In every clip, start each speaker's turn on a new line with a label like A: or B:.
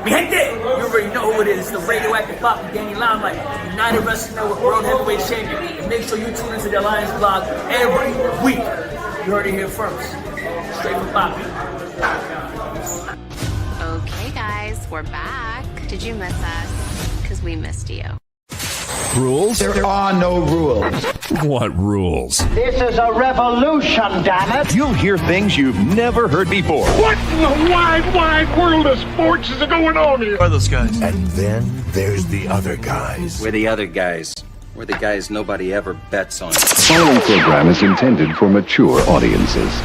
A: Mi gente, you already know who it is. It's the radioactive Papa Danny Limelight, United Wrestling Network World Heavyweight Champion. And make sure you tune into the Alliance blog every week. You heard it here first. Straight from Papa.
B: Okay, guys, we're back. Did you miss us? Because we missed you.
C: Rules?
D: There are no rules.
C: What rules?
D: This is a revolution, damn it.
C: You'll hear things you've never heard before.
E: What in the wide world of sports is going on here?
C: Who are those guys?
F: And then there's the other guys.
G: We're the other guys. We're the guys nobody ever bets on.
H: The following program is intended for mature audiences.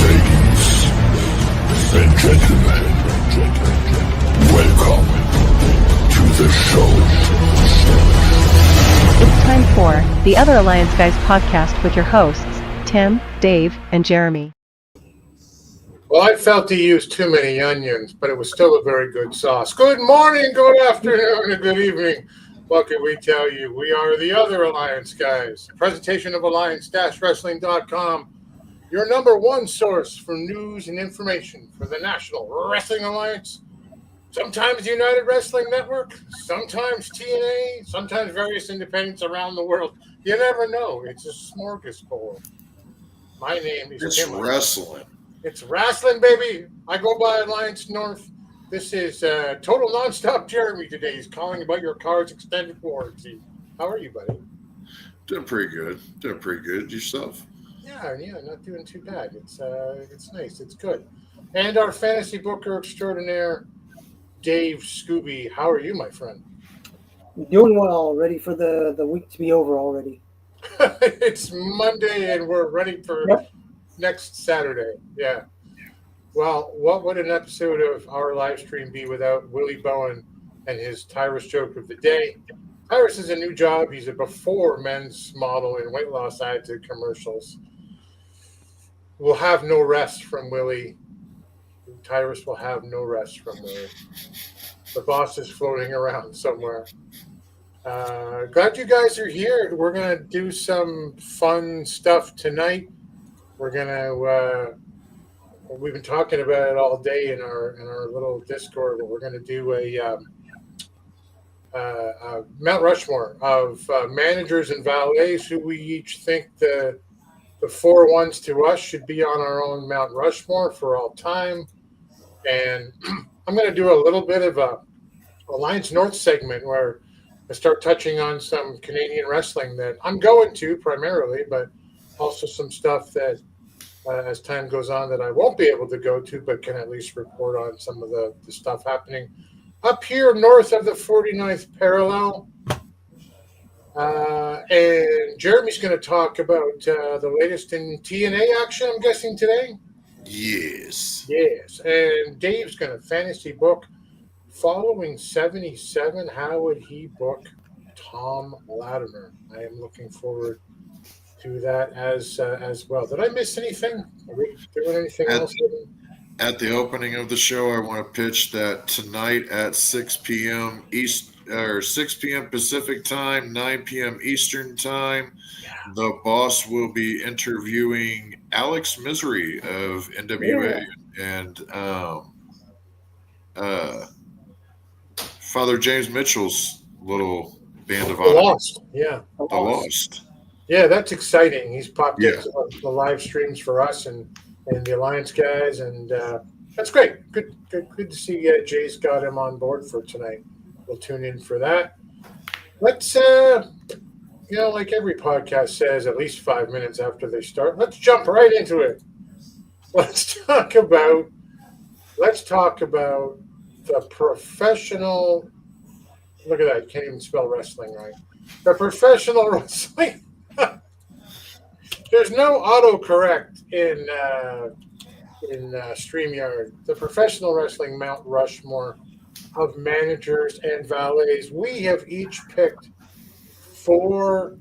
F: Ladies and gentlemen, welcome to the show.
I: It's time for the Other Alliance Guys podcast with your hosts, Tim, Dave, and Jeremy.
E: Well, I felt to use too many onions, but it was still a very good sauce. Good morning, good afternoon, and good evening. What can we tell you? We are the Other Alliance Guys. A presentation of alliance-wrestling.com, your number one source for news and information for the National Wrestling Alliance. Sometimes United Wrestling Network, sometimes TNA, sometimes various independents around the world. You never know. It's a smorgasbord. My name is
J: It's
E: Tim.
J: wrestling.
E: It's wrestling, baby. I go by Alliance North. This is Total Nonstop Jeremy today. He's calling about your car's extended warranty. How are you, buddy?
J: Doing pretty good. Yourself?
E: Yeah, not doing too bad. It's nice. It's good. And our fantasy booker extraordinaire, Dave Scooby. How are you, my friend?
K: Doing well. Ready for the week to be over already.
E: It's Monday, and we're ready for next Saturday. Yeah. Well, what would an episode of our live stream be without Willie Bowen and his Tyrus joke of the day? Tyrus is a new job. He's a before men's model in weight loss ads and commercials. We'll have no rest from Willie. Tyrus will have no rest from Willie. The boss is floating around somewhere. Glad you guys are here. We're going to do some fun stuff tonight. We're going to... We've been talking about it all day in our little Discord, but we're going to do a Mount Rushmore of managers and valets who we each think the four ones to us should be on our own Mount Rushmore for all time. And I'm going to do a little bit of a Alliance North segment where I start touching on some Canadian wrestling that I'm going to primarily, but also some stuff that as time goes on that I won't be able to go to, but can at least report on some of the stuff happening up here north of the 49th parallel. And Jeremy's going to talk about the latest in TNA action, I'm guessing, today.
J: Yes.
E: And Dave's going to fantasy book following 77. How would he book Tom Latimer? I am looking forward to that as well. Did I miss anything? Are we doing anything else?
J: At the opening of the show, I want to pitch that tonight at 6 p.m. 6 p.m. Pacific time, 9 p.m. Eastern time, the boss will be interviewing Alex Misery of NWA and Father James Mitchell's little band of
E: The Lost. Yeah.
J: The Lost.
E: Yeah, that's exciting. He's popped into the live streams for us and the Alliance guys, and that's great. Good to see Jay's got him on board for tonight. We'll tune in for that. Let's, like every podcast says, at least 5 minutes after they start, let's jump right into it. Let's talk about the professional. Look at that! Can't even spell wrestling right. The professional wrestling. There's no autocorrect in StreamYard. The professional wrestling Mount Rushmore of managers and valets. We have each picked 4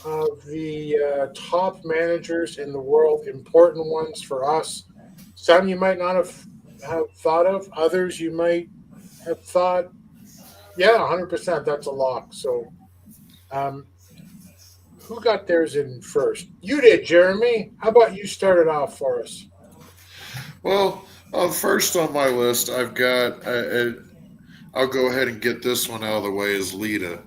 E: of the top managers in the world, important ones for us. Some you might not have thought of. Others you might have thought, 100%, that's a lock. So who got theirs in first? You did, Jeremy. How about you start it off for us?
J: Well, First on my list, I've got. I'll go ahead and get this one out of the way. Is Lita.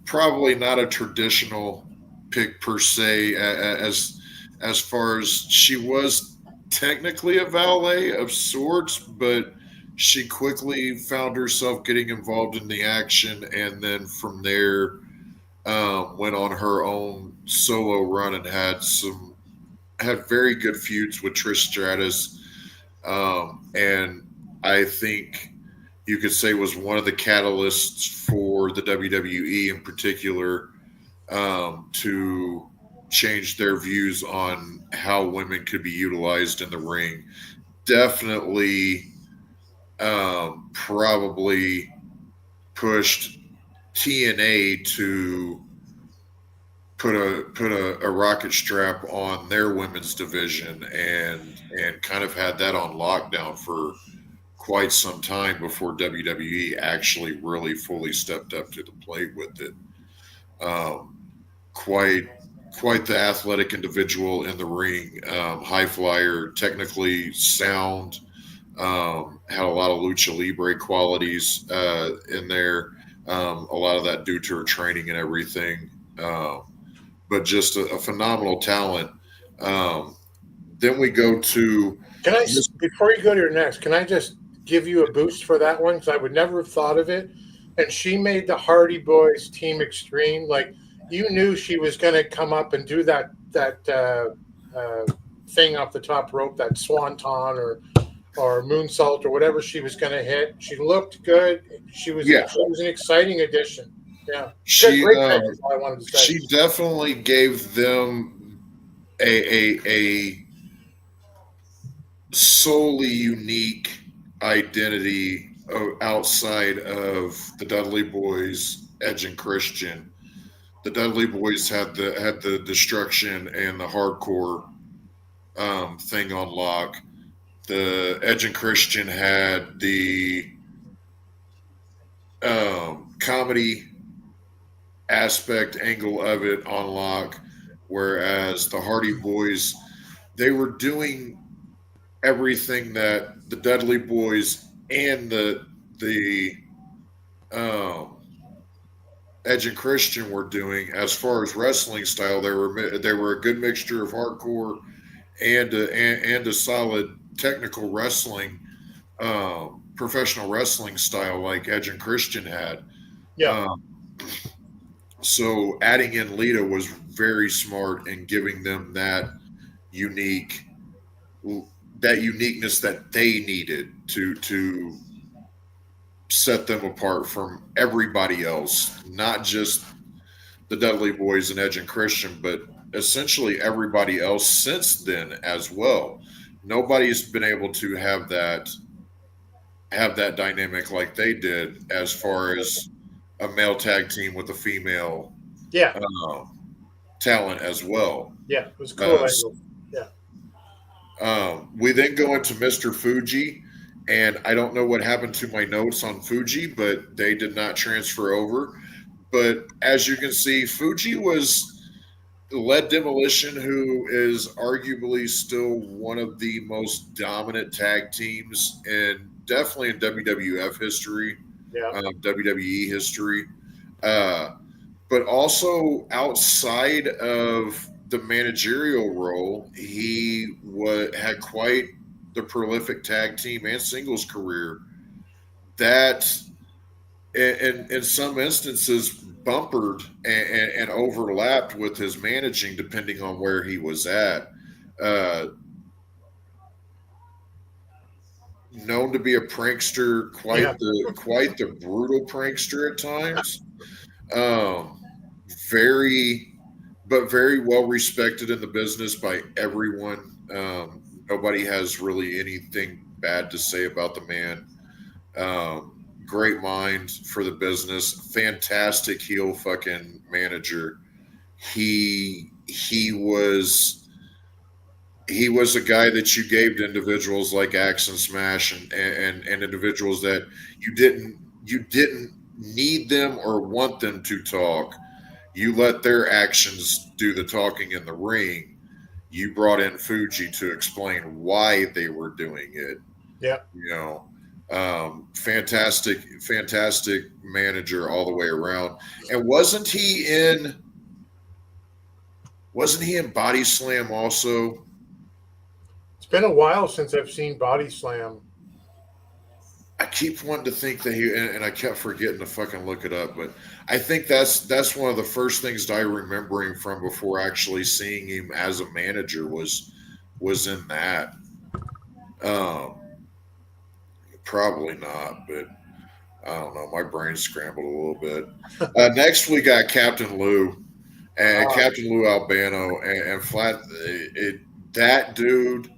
J: Probably not a traditional pick per se, as far as she was technically a valet of sorts, but she quickly found herself getting involved in the action, and then from there went on her own solo run and had very good feuds with Trish Stratus, and I think you could say was one of the catalysts for the WWE in particular to change their views on how women could be utilized in the ring. Definitely, probably pushed TNA to put a rocket strap on their women's division and kind of had that on lockdown for quite some time before WWE actually really fully stepped up to the plate with it. Quite the athletic individual in the ring, high flyer, technically sound, had a lot of lucha libre qualities in there. A lot of that due to her training and everything, but just a phenomenal talent. Then we go to.
E: Before you go to your next, can I just give you a boost for that one? Because I would never have thought of it. And she made the Hardy Boys Team Extreme. Like, you knew she was going to come up and do that thing off the top rope, that swanton or moonsault or whatever she was going to hit. She looked good. She was an exciting addition. Yeah,
J: she
E: I wanted to say.
J: She definitely gave them a solely unique identity outside of the Dudley Boys, Edge and Christian. The Dudley Boys had the destruction and the hardcore thing on lock. The Edge and Christian had the comedy aspect angle of it on lock, whereas the Hardy Boys, they were doing everything that the Dudley Boys and the Edge and Christian were doing as far as wrestling style. They were a good mixture of hardcore and a solid technical wrestling, professional wrestling style like Edge and Christian had.
E: Yeah.
J: So adding in Lita was very smart in giving them that uniqueness that they needed to set them apart from everybody else, not just the Dudley Boys and Edge and Christian, but essentially everybody else since then as well. Nobody's been able to have that dynamic like they did as far as a male tag team with a female talent as well.
E: Yeah, it was cool.
J: We then go into Mr. Fuji, and I don't know what happened to my notes on Fuji, but they did not transfer over. But as you can see, Fuji was led Demolition, who is arguably still one of the most dominant tag teams and definitely in WWF history, WWE history. But also outside of the managerial role, he had quite the prolific tag team and singles career that in some instances bumpered and overlapped with his managing depending on where he was at. Known to be a prankster, quite the brutal prankster at times. Very well respected in the business by everyone. Nobody has really anything bad to say about the man. Great mind for the business. Fantastic heel fucking manager. He was a guy that you gave to individuals like Axe and Smash and individuals that you didn't need them or want them to talk. You let their actions do the talking in the ring. you brought in Fuji to explain why they were doing it.
E: Yeah.
J: You know, fantastic manager all the way around. And wasn't he in Body Slam also?
E: It's been a while since I've seen Body Slam.
J: I keep wanting to think that and I kept forgetting to fucking look it up, but I think that's one of the first things that I remember him from before actually seeing him as a manager was in that. Probably not, but I don't know. My brain's scrambled a little bit. Next we got Captain Lou and Captain Lou Albano and that dude.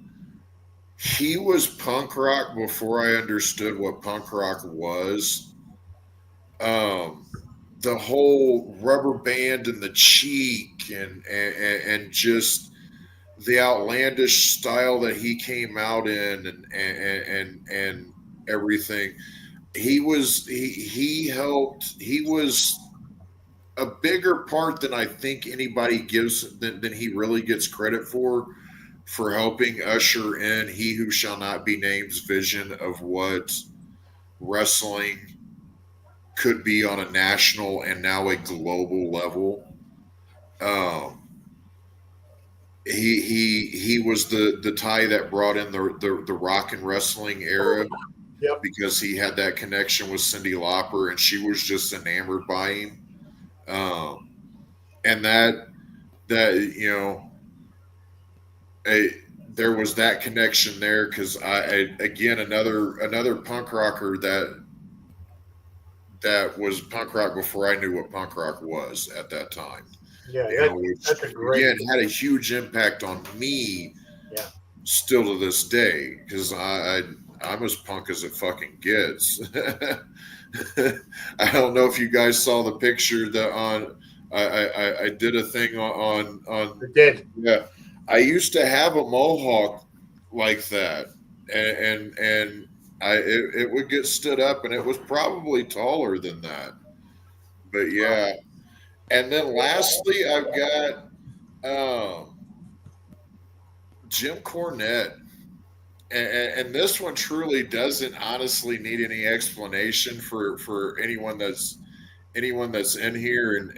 J: He was punk rock before I understood what punk rock was. The whole rubber band in the cheek and just the outlandish style that he came out in and everything. He was a bigger part than I think anybody gives than he really gets credit for helping usher in He Who Shall Not Be Named's vision of what wrestling could be on a national and now a global level. He was the tie that brought in the rock and wrestling era.
E: Yep.
J: Because he had that connection with Cyndi Lauper and she was just enamored by him. And that you know, there was that connection there because again another punk rocker that was punk rock before I knew what punk rock was at that time.
E: Yeah,
J: that's a great. Again, had a huge impact on me.
E: Yeah.
J: Still to this day, because I'm as punk as it fucking gets. I don't know if you guys saw the picture that I did a thing on.
E: You did.
J: Yeah. I used to have a mohawk like that, and it would get stood up, and it was probably taller than that. But yeah, and then lastly, I've got Jim Cornette, and this one truly doesn't honestly need any explanation for anyone that's in here and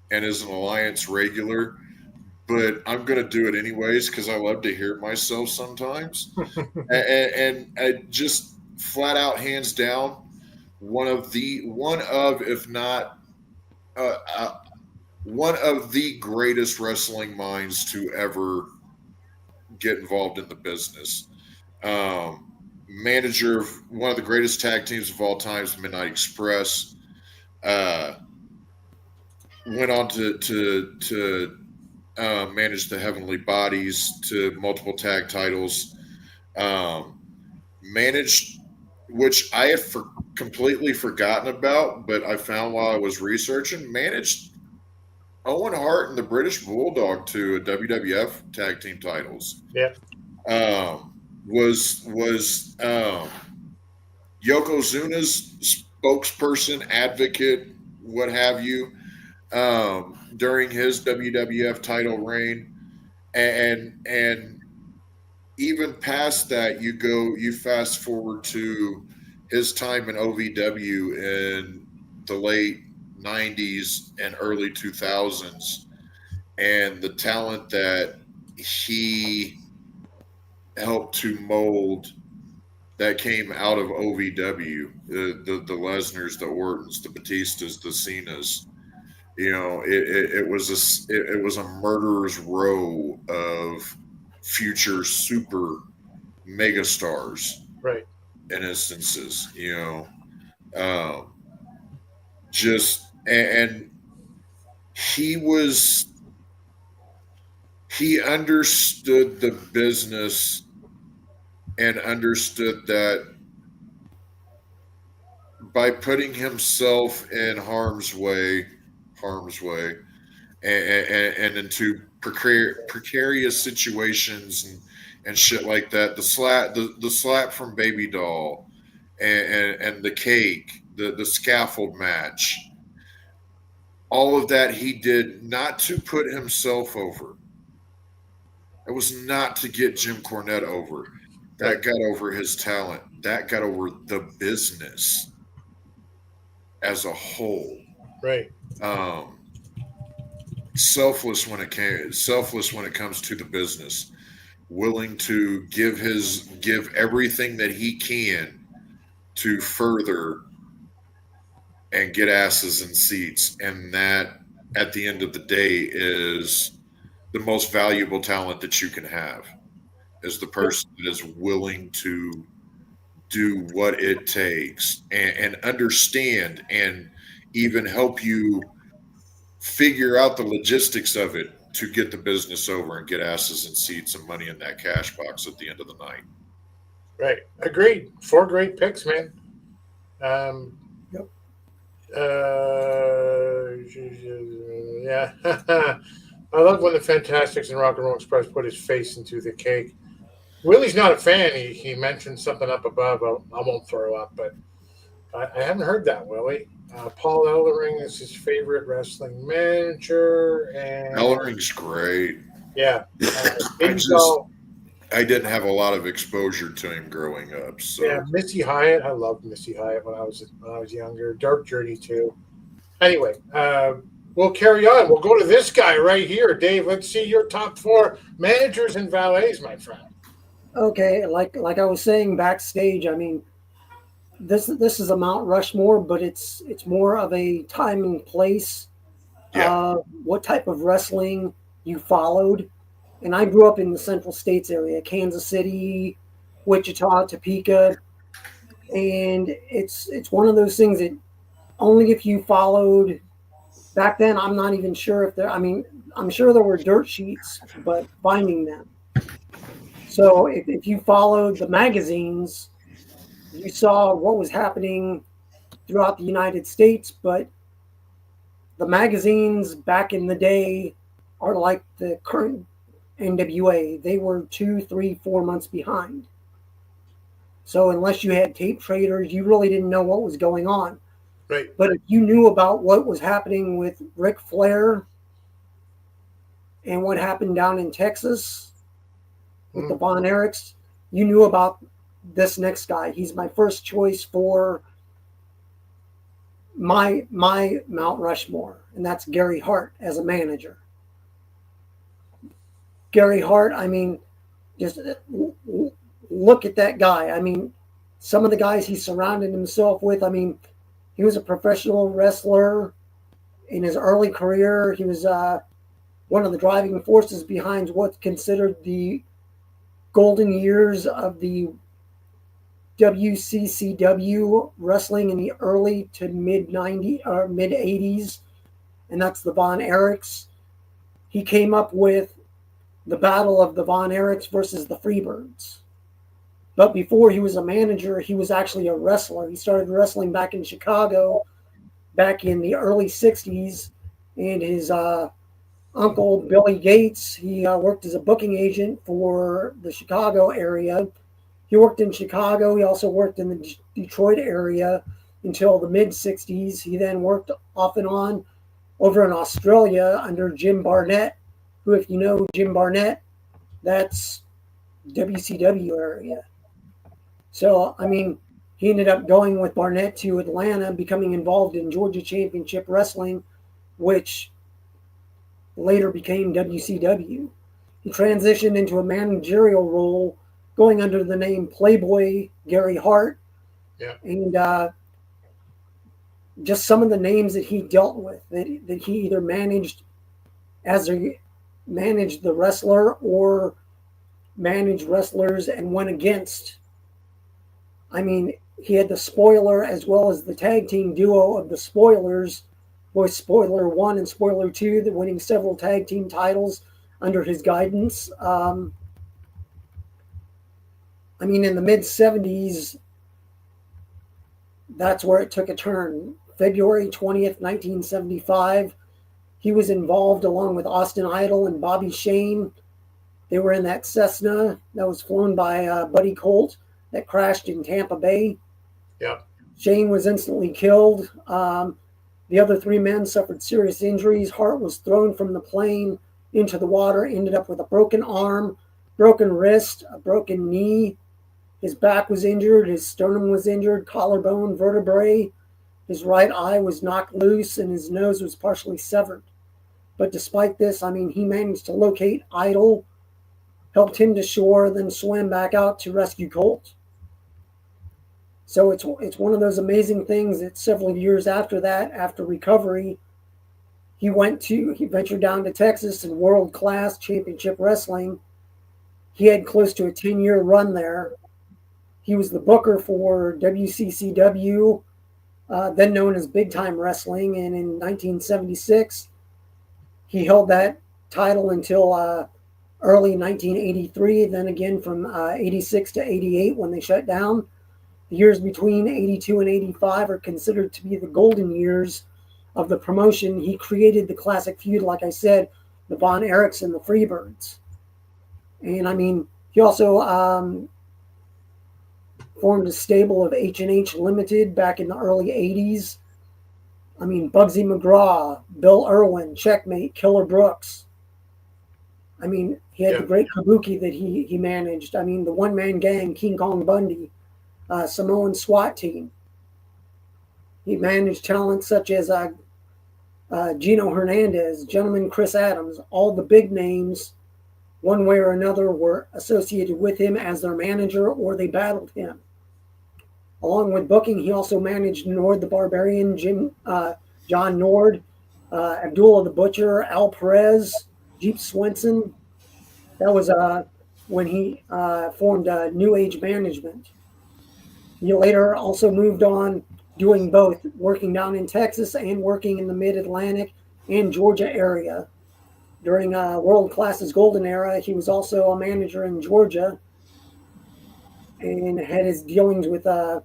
J: is an Alliance regular. But I'm going to do it anyways because I love to hear myself sometimes. and just flat out, hands down, if not one of the greatest wrestling minds to ever get involved in the business. Manager of one of the greatest tag teams of all times, Midnight Express. Went on to manage the Heavenly Bodies to multiple tag titles. Managed, which I had completely forgotten about, but I found while I was researching, managed Owen Hart and the British Bulldog to WWF tag team titles.
E: Yeah.
J: Was Yokozuna's spokesperson, advocate, what have you, during his WWF title reign, and even past that, you fast forward to his time in OVW in the late 90s and early 2000s, and the talent that he helped to mold that came out of OVW, the Lesners, the Ortons, the Batistas, the Cenas. You know, it was a murderer's row of future super megastars,
E: right?
J: In instances, you know, and he understood the business and understood that by putting himself in harm's way and into precarious situations and shit like that. The slap from Baby Doll and the cake, the scaffold match, all of that he did not to put himself over. It was not to get Jim Cornette over. That got over his talent. That got over the business as a whole.
E: Right.
J: Selfless when it comes to the business. Willing to give everything that he can to further and get asses in seats. And that, at the end of the day, is the most valuable talent that you can have, is the person that is willing to do what it takes and understand and even help you figure out the logistics of it to get the business over and get asses in seats and money in that cash box at the end of the night.
E: Right. Agreed. 4 great picks, man.
K: Yep.
E: Yeah. I love when the Fantastics and Rock and Roll Express put his face into the cake. Willie's not a fan. He mentioned something up above. I won't throw up, but I haven't heard that, Willie. Paul Ellering is his favorite wrestling manager. And
J: Ellering's great.
E: Yeah.
J: I didn't have a lot of exposure to him growing up. So
E: yeah, Missy Hyatt. I loved Missy Hyatt when I was younger. Dark Journey too. Anyway, we'll carry on. We'll go to this guy right here, Dave. Let's see your top 4 managers and valets, my friend.
K: Okay, like I was saying backstage, I mean, this is a Mount Rushmore, but it's more of a time and place.
J: Yeah.
K: What type of wrestling you followed. And I grew up in the Central States area, Kansas City, Wichita, Topeka. And it's one of those things that only if you followed back then. I'm not even sure if I'm sure there were dirt sheets, but finding them. So if you followed the magazines, you saw what was happening throughout the United States, but the magazines back in the day are like the current NWA. They were 2, 3, 4 months behind. So unless you had tape traders, you really didn't know what was going on.
E: Right.
K: But if you knew about what was happening with Ric Flair and what happened down in Texas with the Von Erichs, you knew about this next guy. He's my first choice for my Mount Rushmore, and that's Gary Hart as a manager. Gary Hart, I mean, just look at that guy. I mean, some of the guys he surrounded himself with, I mean, he was a professional wrestler in his early career. He was one of the driving forces behind what's considered the golden years of the WCCW wrestling in the early to mid 80s, and that's the Von Erichs. He came up with the battle of the Von Erichs versus the Freebirds. But before he was a manager, he was actually a wrestler. He started wrestling back in Chicago back in the early 60s, and his uncle, Billy Gates, he worked as a booking agent for the Chicago area. He worked in Chicago. He also worked in the Detroit area until the mid-60s. He then worked off and on over in Australia under Jim Barnett, who, if you know Jim Barnett, that's WCW area. So, I mean, he ended up going with Barnett to Atlanta, becoming involved in Georgia Championship Wrestling, which later became WCW. He transitioned into a managerial role, going under the name Playboy Gary Hart.
E: Yeah.
K: And just some of the names that he dealt with, that he either managed managed the wrestler or managed wrestlers and went against. I mean, he had the Spoiler as well as the tag team duo of the Spoilers, both Spoiler 1 and Spoiler 2, that winning several tag team titles under his guidance. I mean, in the mid-70s, that's where it took a turn. February 20th, 1975, he was involved along with Austin Idol and Bobby Shane. They were in that Cessna that was flown by Buddy Colt that crashed in Tampa Bay.
E: Yeah.
K: Shane was instantly killed. The other 3 men suffered serious injuries. Hart was thrown from the plane into the water, ended up with a broken arm, broken wrist, a broken knee. His back was injured, his sternum was injured, collarbone, vertebrae. His right eye was knocked loose, and his nose was partially severed. But despite this, I mean, he managed to locate Idol, helped him to shore, then swam back out to rescue Colt. So it's one of those amazing things that several years after that, after recovery, he ventured down to Texas in world class championship wrestling. He had close to a 10-year run there. He was the booker for WCCW, then known as Big Time Wrestling, and in 1976, he held that title until early 1983, then again from 86 to 88 when they shut down. The years between 82 and 85 are considered to be the golden years of the promotion. He created the classic feud, like I said, the Von Erichs and the Freebirds. And I mean, he also formed a stable of H&H Limited back in the early 80s. I mean, Bugsy McGraw, Bill Irwin, Checkmate, Killer Brooks. I mean, he had the great Kabuki that he managed. I mean, the one-man gang, King Kong Bundy, Samoan SWAT team. He managed talent such as Gino Hernandez, Gentleman Chris Adams. All the big names, one way or another, were associated with him as their manager, or they battled him. Along with booking, he also managed Nord the Barbarian, John Nord, Abdullah the Butcher, Al Perez, Jeep Swenson. That was when he formed New Age Management. He later also moved on doing both, working down in Texas and working in the Mid-Atlantic and Georgia area. During World Class's golden era, he was also a manager in Georgia and had his dealings with the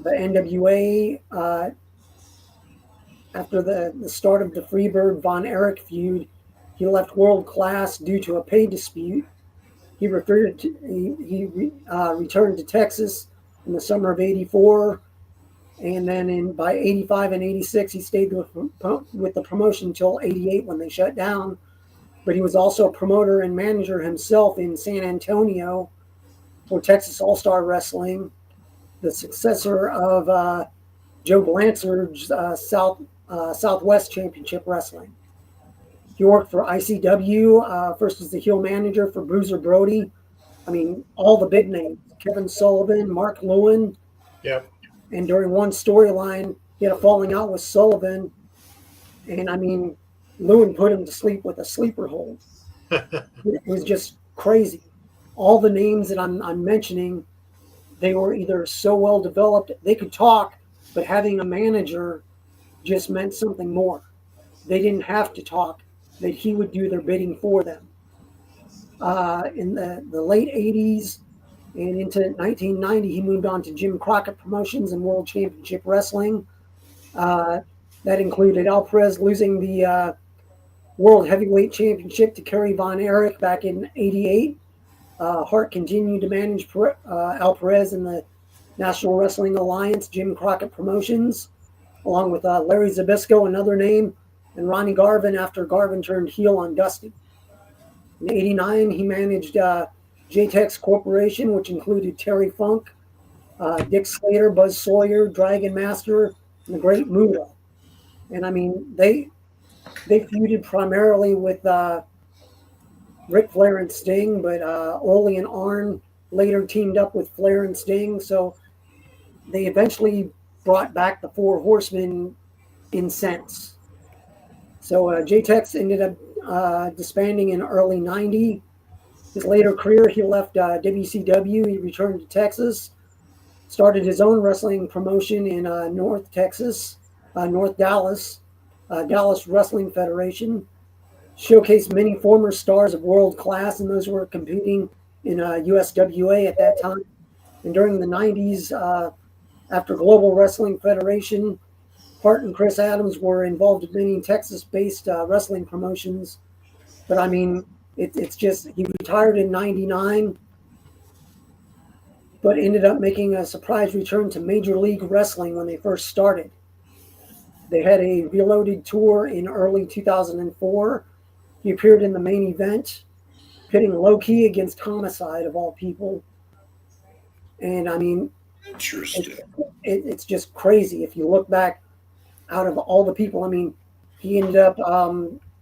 K: NWA. After the start of the Freebird Von Erich feud, he left World Class due to a pay dispute. He returned to Texas in the summer of '84, and then by '85 and '86, he stayed with the promotion until '88 when they shut down. But he was also a promoter and manager himself in San Antonio for Texas All-Star Wrestling, the successor of Joe Blanchard's Southwest Championship Wrestling. He worked for ICW, first as the heel manager for Bruiser Brody. I mean, all the big names, Kevin Sullivan, Mark Lewin.
E: Yep.
K: And during one storyline, he had a falling out with Sullivan. And I mean, Lewin put him to sleep with a sleeper hold. It was just crazy. All the names that I'm mentioning, they were either so well developed, they could talk, but having a manager just meant something more. They didn't have to talk, that he would do their bidding for them. In the late 80s and into 1990, he moved on to Jim Crockett Promotions and World Championship Wrestling. That included Al Perez losing the World Heavyweight Championship to Kerry Von Erich back in '88. Hart continued to manage Al Perez in the National Wrestling Alliance, Jim Crockett Promotions, along with Larry Zbyszko, another name, and Ronnie Garvin after Garvin turned heel on Dusty. In '89, he managed JTEX Corporation, which included Terry Funk, Dick Slater, Buzz Sawyer, Dragon Master, and the Great Muta. And I mean, they feuded primarily with Ric Flair and Sting, but Ole and Arn later teamed up with Flair and Sting, so they eventually brought back the Four Horsemen in sense. So JTEX ended up disbanding in early '90. His later career, he left WCW. He returned to Texas, started his own wrestling promotion in North Texas, North Dallas, Dallas Wrestling Federation. Showcased many former stars of World Class, and those were competing in USWA at that time. And during the '90s, after Global Wrestling Federation, Hart and Chris Adams were involved in many Texas-based wrestling promotions. But I mean, it's just, he retired in '99, but ended up making a surprise return to Major League Wrestling when they first started. They had a Reloaded tour in early 2004. He appeared in the main event, pitting Low Key against Homicide, of all people. And I mean,
J: Interesting.
K: It's just crazy. If you look back, out of all the people, I mean, he ended up,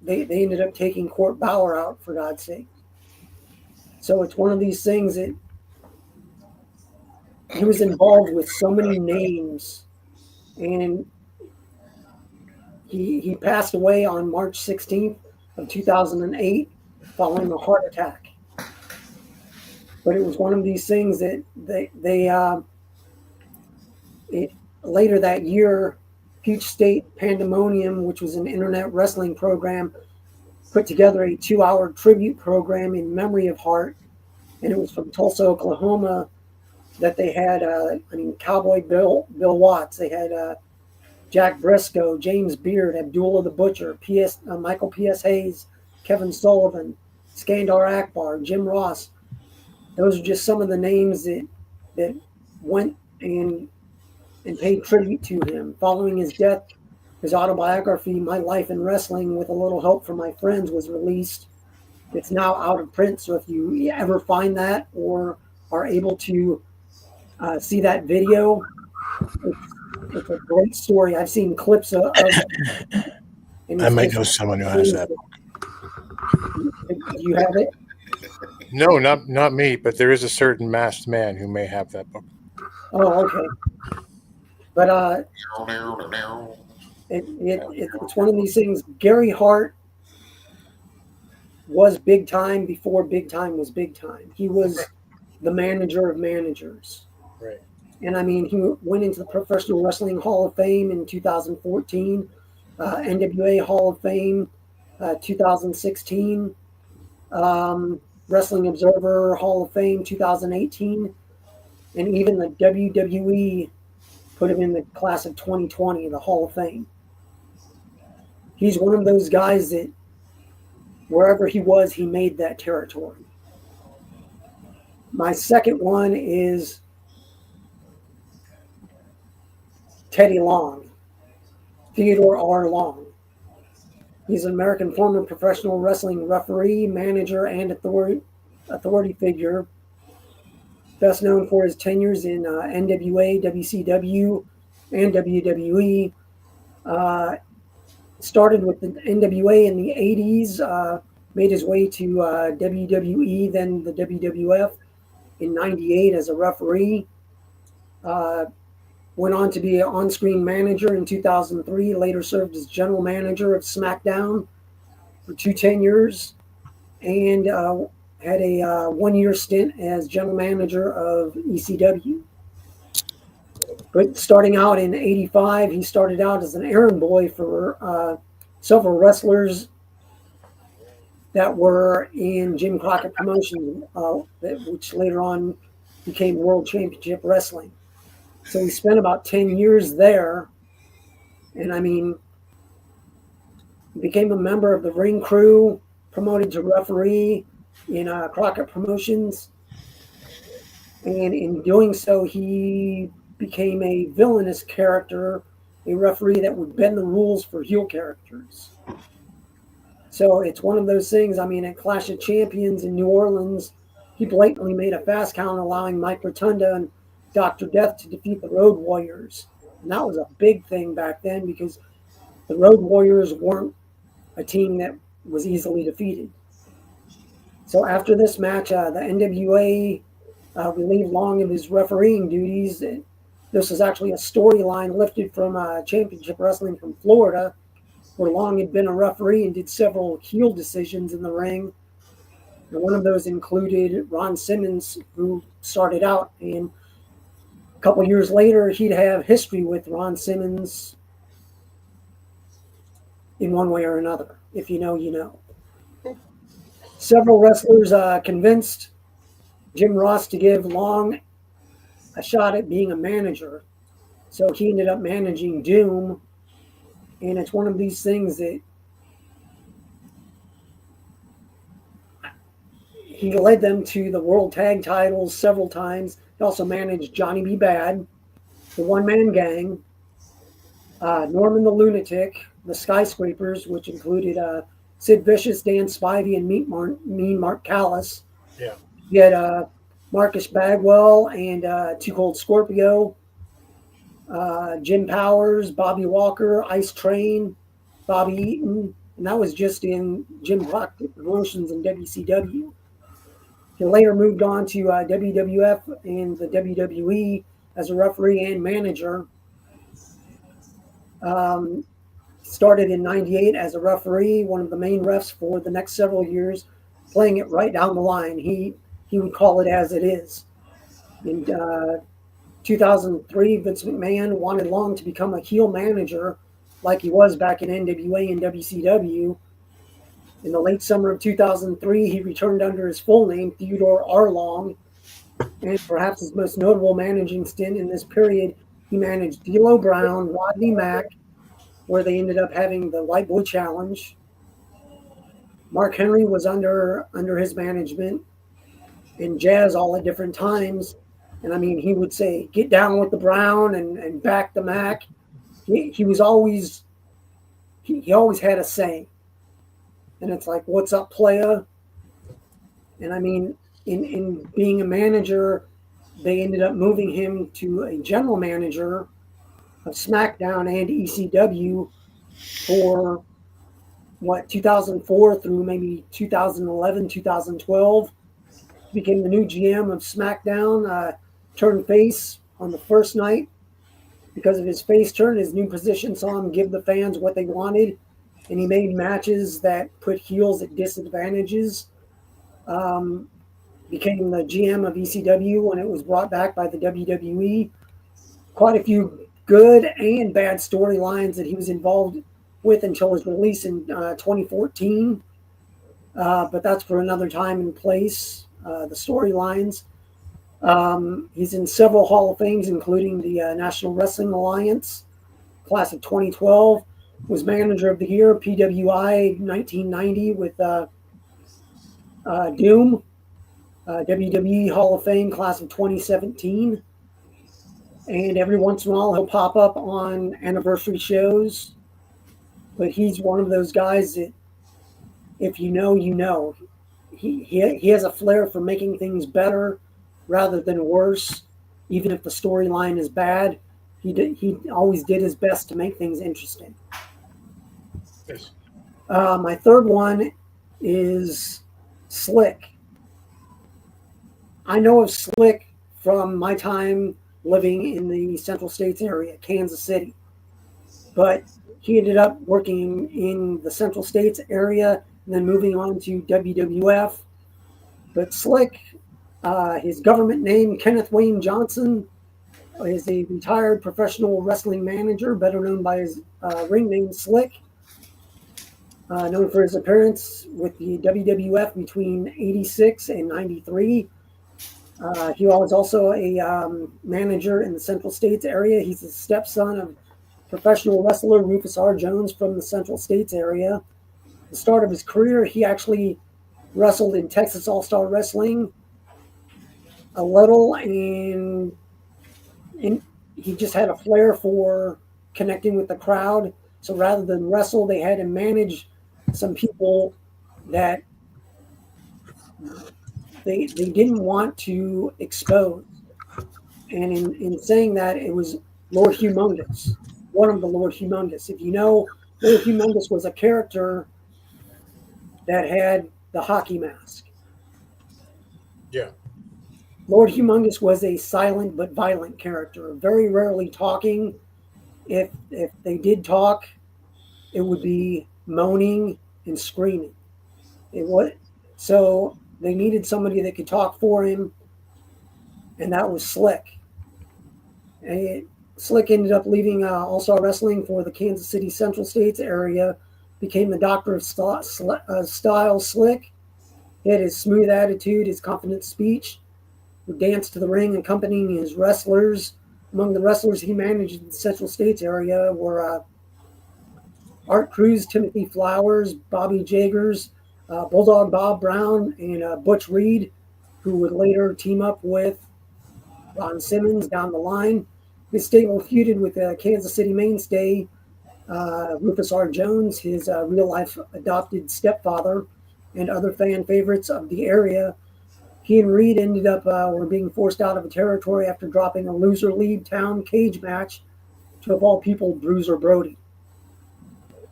K: they ended up taking Court Bauer out, for God's sake. So it's one of these things that he was involved with so many names, and he passed away on March 16th of 2008 following a heart attack. But it was one of these things that later that year, Peach State Pandemonium, which was an internet wrestling program, put together a 2-hour tribute program in memory of Hart, and it was from Tulsa, Oklahoma, that they had, Cowboy Bill Watts. They had Jack Briscoe, James Beard, Abdullah the Butcher, Michael P.S. Hayes, Kevin Sullivan, Skandar Akbar, Jim Ross. Those are just some of the names that went and paid tribute to him. Following his death, his autobiography, My Life in Wrestling, with a little help from my friends, was released. It's now out of print, so if you ever find that or are able to see that video, it's a great story. I've seen clips of it.
L: I might know someone who has that
K: book. Do you have it?
E: No, not me, but there is a certain masked man who may have that book.
K: Oh, okay. But it's one of these things. Gary Hart was big time before big time was big time. He was the manager of managers.
E: Right.
K: And I mean, he went into the Professional Wrestling Hall of Fame in 2014, NWA Hall of Fame 2016, Wrestling Observer Hall of Fame 2018, and even the WWE put him in the class of 2020, the Hall of Fame. He's one of those guys that wherever he was, he made that territory. My second one is Teddy Long, Theodore R. Long. He's an American former professional wrestling referee, manager, and authority figure. Best known for his tenures in NWA, WCW, and WWE. Started with the NWA in the 80s, made his way to WWE, then the WWF in 98 as a referee. Went on to be an on-screen manager in 2003, later served as general manager of SmackDown for 2 tenures, and had a 1-year stint as general manager of ECW. But starting out in 85, he started out as an errand boy for several wrestlers that were in Jim Crockett Promotions, which later on became World Championship Wrestling. So he spent about 10 years there, and I mean, became a member of the ring crew, promoted to referee in Crockett Promotions, and in doing so, he became a villainous character, a referee that would bend the rules for heel characters. So it's one of those things. I mean, at Clash of Champions in New Orleans, he blatantly made a fast count, allowing Mike Rotunda and Dr. Death to defeat the Road Warriors. And that was a big thing back then because the Road Warriors weren't a team that was easily defeated. So after this match, the NWA relieved Long of his refereeing duties. This was actually a storyline lifted from Championship Wrestling from Florida, where Long had been a referee and did several heel decisions in the ring. And one of those included Ron Simmons, who started out, and a couple years later, he'd have history with Ron Simmons in one way or another. If you know, you know. Several wrestlers convinced Jim Ross to give Long a shot at being a manager. So he ended up managing Doom. And it's one of these things that he led them to the World Tag Titles several times. He also managed Johnny B. Bad, the One Man Gang, Norman the Lunatic, the Skyscrapers, which included Sid Vicious, Dan Spivey, and Mean Mark Callis.
E: Yeah.
K: You had Marcus Bagwell and Too Cold Scorpio, Jim Powers, Bobby Walker, Ice Train, Bobby Eaton, and that was just in Jim Proctor Promotions and WCW. He later moved on to WWF and the WWE as a referee and manager. Started in '98 as a referee, one of the main refs for the next several years, playing it right down the line. He would call it as it is. In 2003, Vince McMahon wanted Long to become a heel manager like he was back in NWA and WCW. In the late summer of 2003, he returned under his full name, Theodore R. Long, and perhaps his most notable managing stint in this period, he managed D'Lo Brown, Rodney Mack, where they ended up having the White Boy Challenge. Mark Henry was under his management, and Jazz all at different times. And I mean, he would say, get down with the Brown and back the Mac. He was always, he always had a say. And it's like, what's up, playa? And I mean, in being a manager, they ended up moving him to a general manager of SmackDown and ECW for 2004 through maybe 2011, 2012. He became the new GM of SmackDown, turned face on the first night. Because of his face turn, his new position saw him give the fans what they wanted, and he made matches that put heels at disadvantages. Became the GM of ECW when it was brought back by the WWE. Quite a few good and bad storylines that he was involved with until his release in 2014. But that's for another time and place, the storylines. He's in several Hall of Fames, including the National Wrestling Alliance, class of 2012. Was Manager of the Year, PWI 1990 with Doom. WWE Hall of Fame, class of 2017. And every once in a while, he'll pop up on anniversary shows. But he's one of those guys that, if you know, you know. He has a flair for making things better rather than worse. Even if the storyline is bad, he always did his best to make things interesting.
E: Yes.
K: My third one is Slick. I know of Slick from my time living in the Central States area, Kansas City. But he ended up working in the Central States area and then moving on to WWF. But Slick, his government name, Kenneth Wayne Johnson, is a retired professional wrestling manager, better known by his ring name Slick. Known for his appearance with the WWF between 86 and 93. He was also a manager in the Central States area. He's the stepson of professional wrestler Rufus R. Jones from the Central States area. At the start of his career, he actually wrestled in Texas All-Star Wrestling a little, and he just had a flair for connecting with the crowd. So rather than wrestle, they had him manage some people that they didn't want to expose. And in saying that, it was Lord Humongous, one of the Lord Humongous. If you know, Lord Humongous was a character that had the hockey mask.
E: Yeah.
K: Lord Humongous was a silent but violent character, very rarely talking. If they did talk, it would be moaning and screaming. So they needed somebody that could talk for him, and that was Slick. And Slick ended up leaving All-Star Wrestling for the Kansas City Central States area, became the Doctor of Style Slick. He had his smooth attitude, his confident speech, would dance to the ring accompanying his wrestlers. Among the wrestlers he managed in the Central States area were Art Cruz, Timothy Flowers, Bobby Jaggers, Bulldog Bob Brown, and Butch Reed, who would later team up with Ron Simmons down the line. His stable feuded with Kansas City mainstay Rufus R. Jones, his real-life adopted stepfather, and other fan favorites of the area. He and Reed ended up were being forced out of a territory after dropping a loser leave town cage match to, of all people, Bruiser Brody.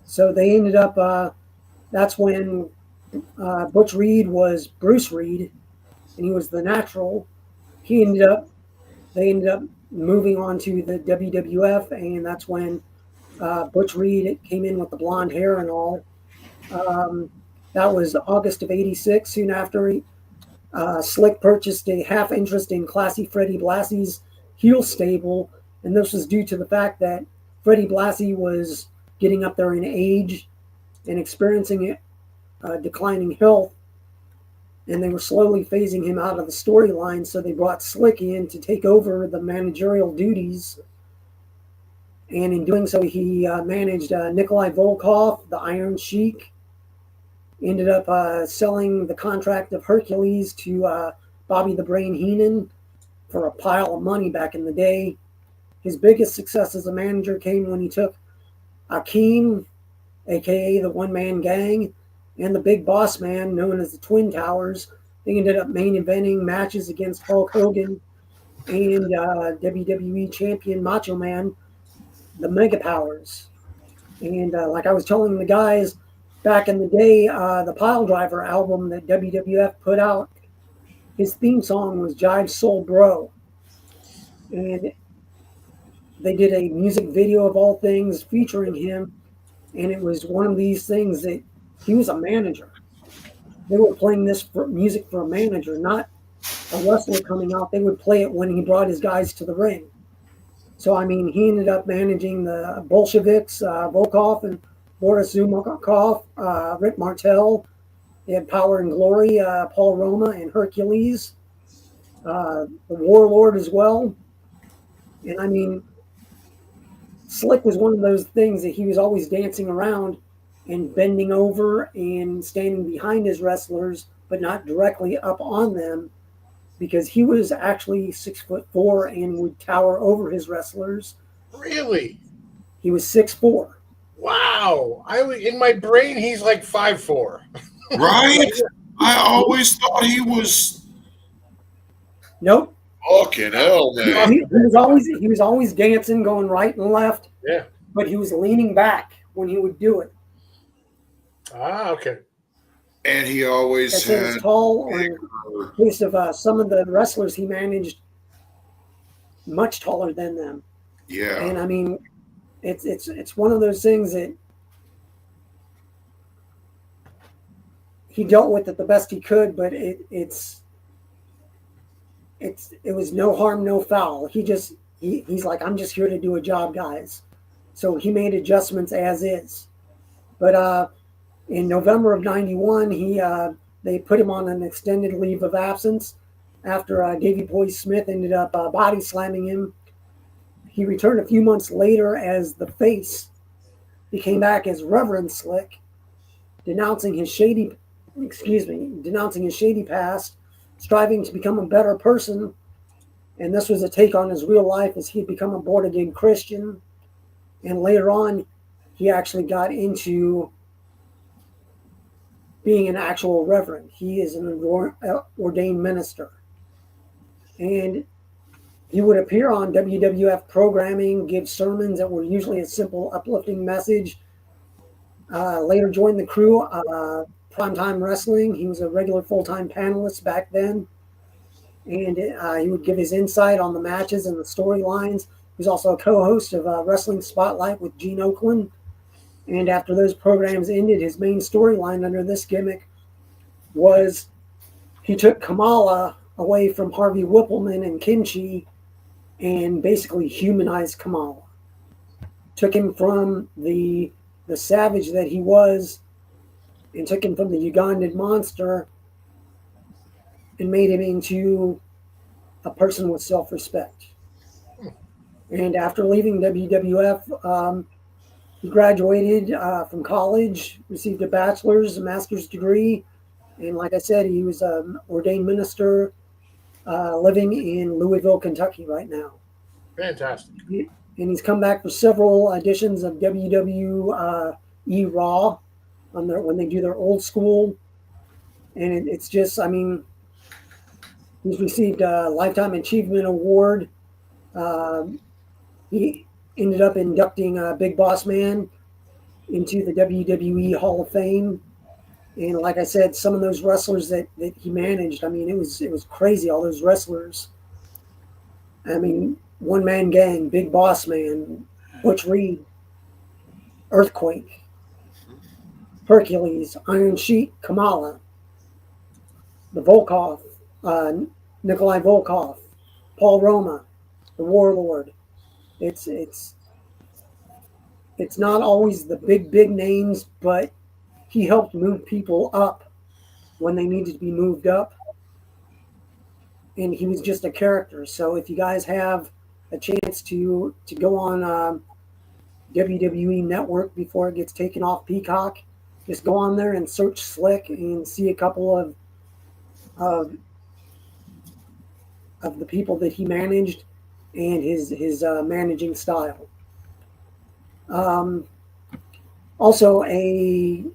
K: So they ended up, that's when Butch Reed was Bruce Reed, and he was the natural. They ended up moving on to the WWF, and that's when Butch Reed came in with the blonde hair and all. That was August of '86. Soon after, Slick purchased a half interest in Classy Freddie Blassie's heel stable, and this was due to the fact that Freddie Blassie was getting up there in age and experiencing declining health, and they were slowly phasing him out of the storyline, so they brought Slick in to take over the managerial duties. And in doing so, he managed Nikolai Volkov, the Iron Sheik, ended up selling the contract of Hercules to Bobby the Brain Heenan for a pile of money back in the day. His biggest success as a manager came when he took Akeem, a.k.a. the One-Man Gang, and the Big Boss Man, known as the Twin Towers. They ended up main eventing matches against Hulk Hogan and WWE Champion Macho Man, the Mega Powers. And like I was telling the guys, back in the day, the Pile Driver album that WWF put out, his theme song was Jive Soul Bro. And they did a music video of all things featuring him, and it was one of these things that he was a manager. They were playing this music for a manager, not a wrestler coming out. They would play it when he brought his guys to the ring. So, I mean, he ended up managing the Bolsheviks, Volkov and Boris Zumikov, Rick Martel. They had Power and Glory, Paul Roma and Hercules, the Warlord as well. And, I mean, Slick was one of those things that he was always dancing around and bending over and standing behind his wrestlers, but not directly up on them, because he was actually 6'4" and would tower over his wrestlers.
E: Really?
K: He was 6'4".
E: Wow! In my brain, he's like 5'4".
J: Right? I always thought he was.
K: Nope.
J: Fucking hell, man.
K: He was always dancing, going right and left.
E: Yeah.
K: But he was leaning back when he would do it.
E: Ah, okay.
J: And he always had
K: tall. In case of some of the wrestlers he managed, much taller than them.
J: Yeah.
K: And I mean, it's one of those things that he dealt with it the best he could, but it was no harm, no foul. He's like, I'm just here to do a job, guys. So he made adjustments as is. But in November of '91, they put him on an extended leave of absence after Davey Boy Smith ended up body slamming him. He returned a few months later as the Face. He came back as Reverend Slick, denouncing his shady past, striving to become a better person. And this was a take on his real life, as he'd become a born-again Christian. And later on, he actually got into being an actual reverend. He is an ordained minister. And he would appear on WWF programming, give sermons that were usually a simple, uplifting message. Later joined the crew, Primetime Wrestling. He was a regular full-time panelist back then. And he would give his insight on the matches and the storylines. He was also a co-host of Wrestling Spotlight with Gene Oakland. And after those programs ended, his main storyline under this gimmick was he took Kamala away from Harvey Whippleman and Kimchi and basically humanized Kamala. Took him from the savage that he was and took him from the Ugandan monster and made him into a person with self-respect. And after leaving WWF, he graduated from college, received a bachelor's, a master's degree, and like I said, he was an ordained minister living in Louisville, Kentucky right now.
E: Fantastic.
K: and he's come back for several editions of WWE Raw when they do their old school. And it's just, I mean, he's received a Lifetime Achievement Award. He ended up inducting Big Boss Man into the WWE Hall of Fame. And like I said, some of those wrestlers that he managed, I mean, it was crazy, all those wrestlers. I mean, One Man Gang, Big Boss Man, Butch Reed, Earthquake, Hercules, Iron Sheik, Kamala, the Volkov, Nikolai Volkov, Paul Roma, the Warlord. It's not always the big names, but he helped move people up when they needed to be moved up. And he was just a character. So if you guys have a chance to go on WWE Network before it gets taken off Peacock, just go on there and search Slick and see a couple of the people that he managed and his managing style. Also, an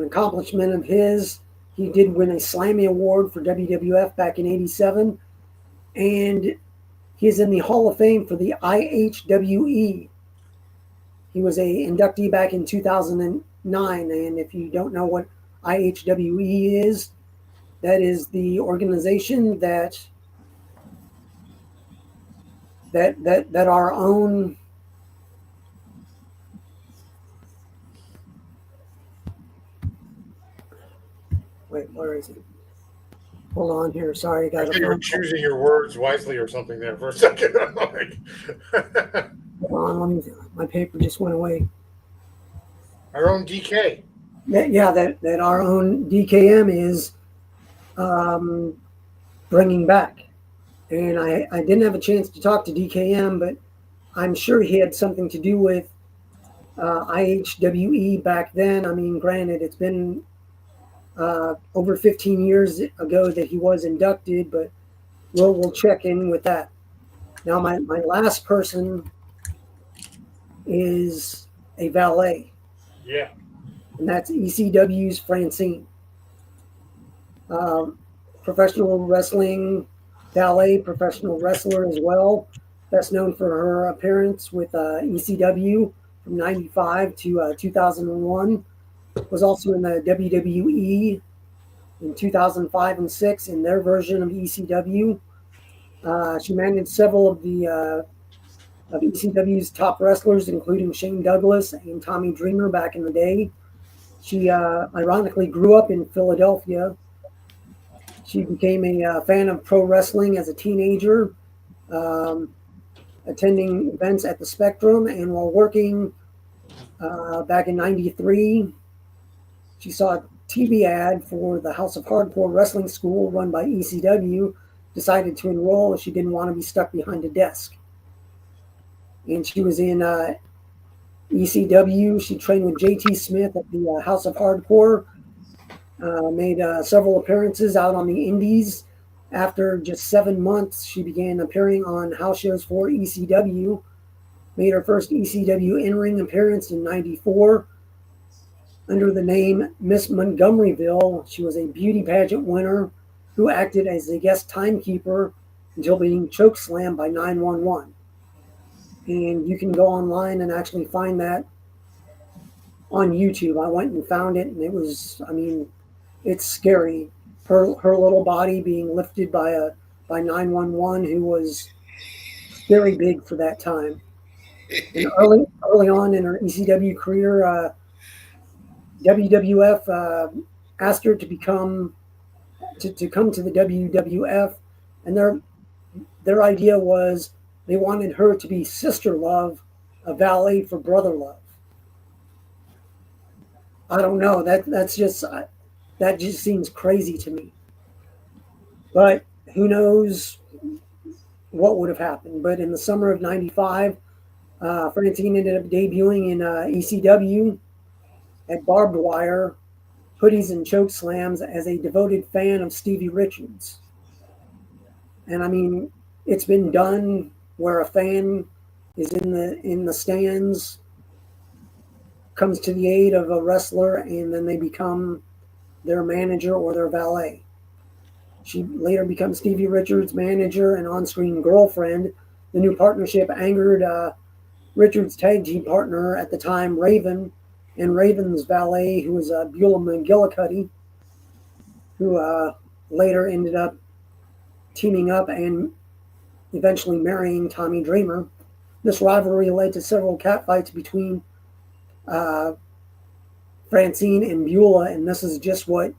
K: accomplishment of his, he did win a Slammy Award for WWF back in '87, and he's in the Hall of Fame for the IHWE. He was a inductee back in 2009, and if you don't know what IHWE is, that is the organization that our own wait, where is it? Hold on here. Sorry,
E: I think you're choosing your words wisely or something there for a second.
K: Hold on, my paper just went away.
E: Our own DK.
K: That our own DKM is bringing back. And I didn't have a chance to talk to DKM, but I'm sure he had something to do with IHWE back then. I mean, granted, it's been over 15 years ago that he was inducted, but we'll check in with that. Now, my last person is a valet.
E: Yeah.
K: And that's ECW's Francine. Professional wrestling valet, professional wrestler as well. Best known for her appearance with ECW from 95 to 2001. Was also in the WWE in 2005 and 6 in their version of ECW. She managed several of the of ECW's top wrestlers, including Shane Douglas and Tommy Dreamer back in the day. She ironically grew up in Philadelphia. She became a fan of pro wrestling as a teenager, attending events at the Spectrum, and while working back in '93, she saw a TV ad for the House of Hardcore Wrestling School run by ECW, decided to enroll as she didn't want to be stuck behind a desk. And she was in ECW. She trained with JT Smith at the House of Hardcore, made several appearances out on the indies. After just 7 months, she began appearing on house shows for ECW, made her first ECW in-ring appearance in '94. Under the name Miss Montgomeryville, she was a beauty pageant winner who acted as a guest timekeeper until being chokeslammed by 911. And you can go online and actually find that on YouTube. I went and found it, and it was, I mean, it's scary. Her little body being lifted by 911, who was very big for that time. And early on in her ECW career, WWF asked her to come to the WWF, and their idea was they wanted her to be Sister Love, a valet for Brother Love. I don't know. That just seems crazy to me. But who knows what would have happened? But in the summer of '95, Francine ended up debuting in ECW at Barbed Wire, Hoodies and Choke Slams as a devoted fan of Stevie Richards. And I mean, it's been done where a fan is in the stands, comes to the aid of a wrestler, and then they become their manager or their valet. She later becomes Stevie Richards' manager and on-screen girlfriend. The new partnership angered Richards' tag team partner at the time, Raven, and Raven's valet, who was Beulah McGillicuddy, who later ended up teaming up and eventually marrying Tommy Dreamer. This rivalry led to several catfights between Francine and Beulah, and this is just what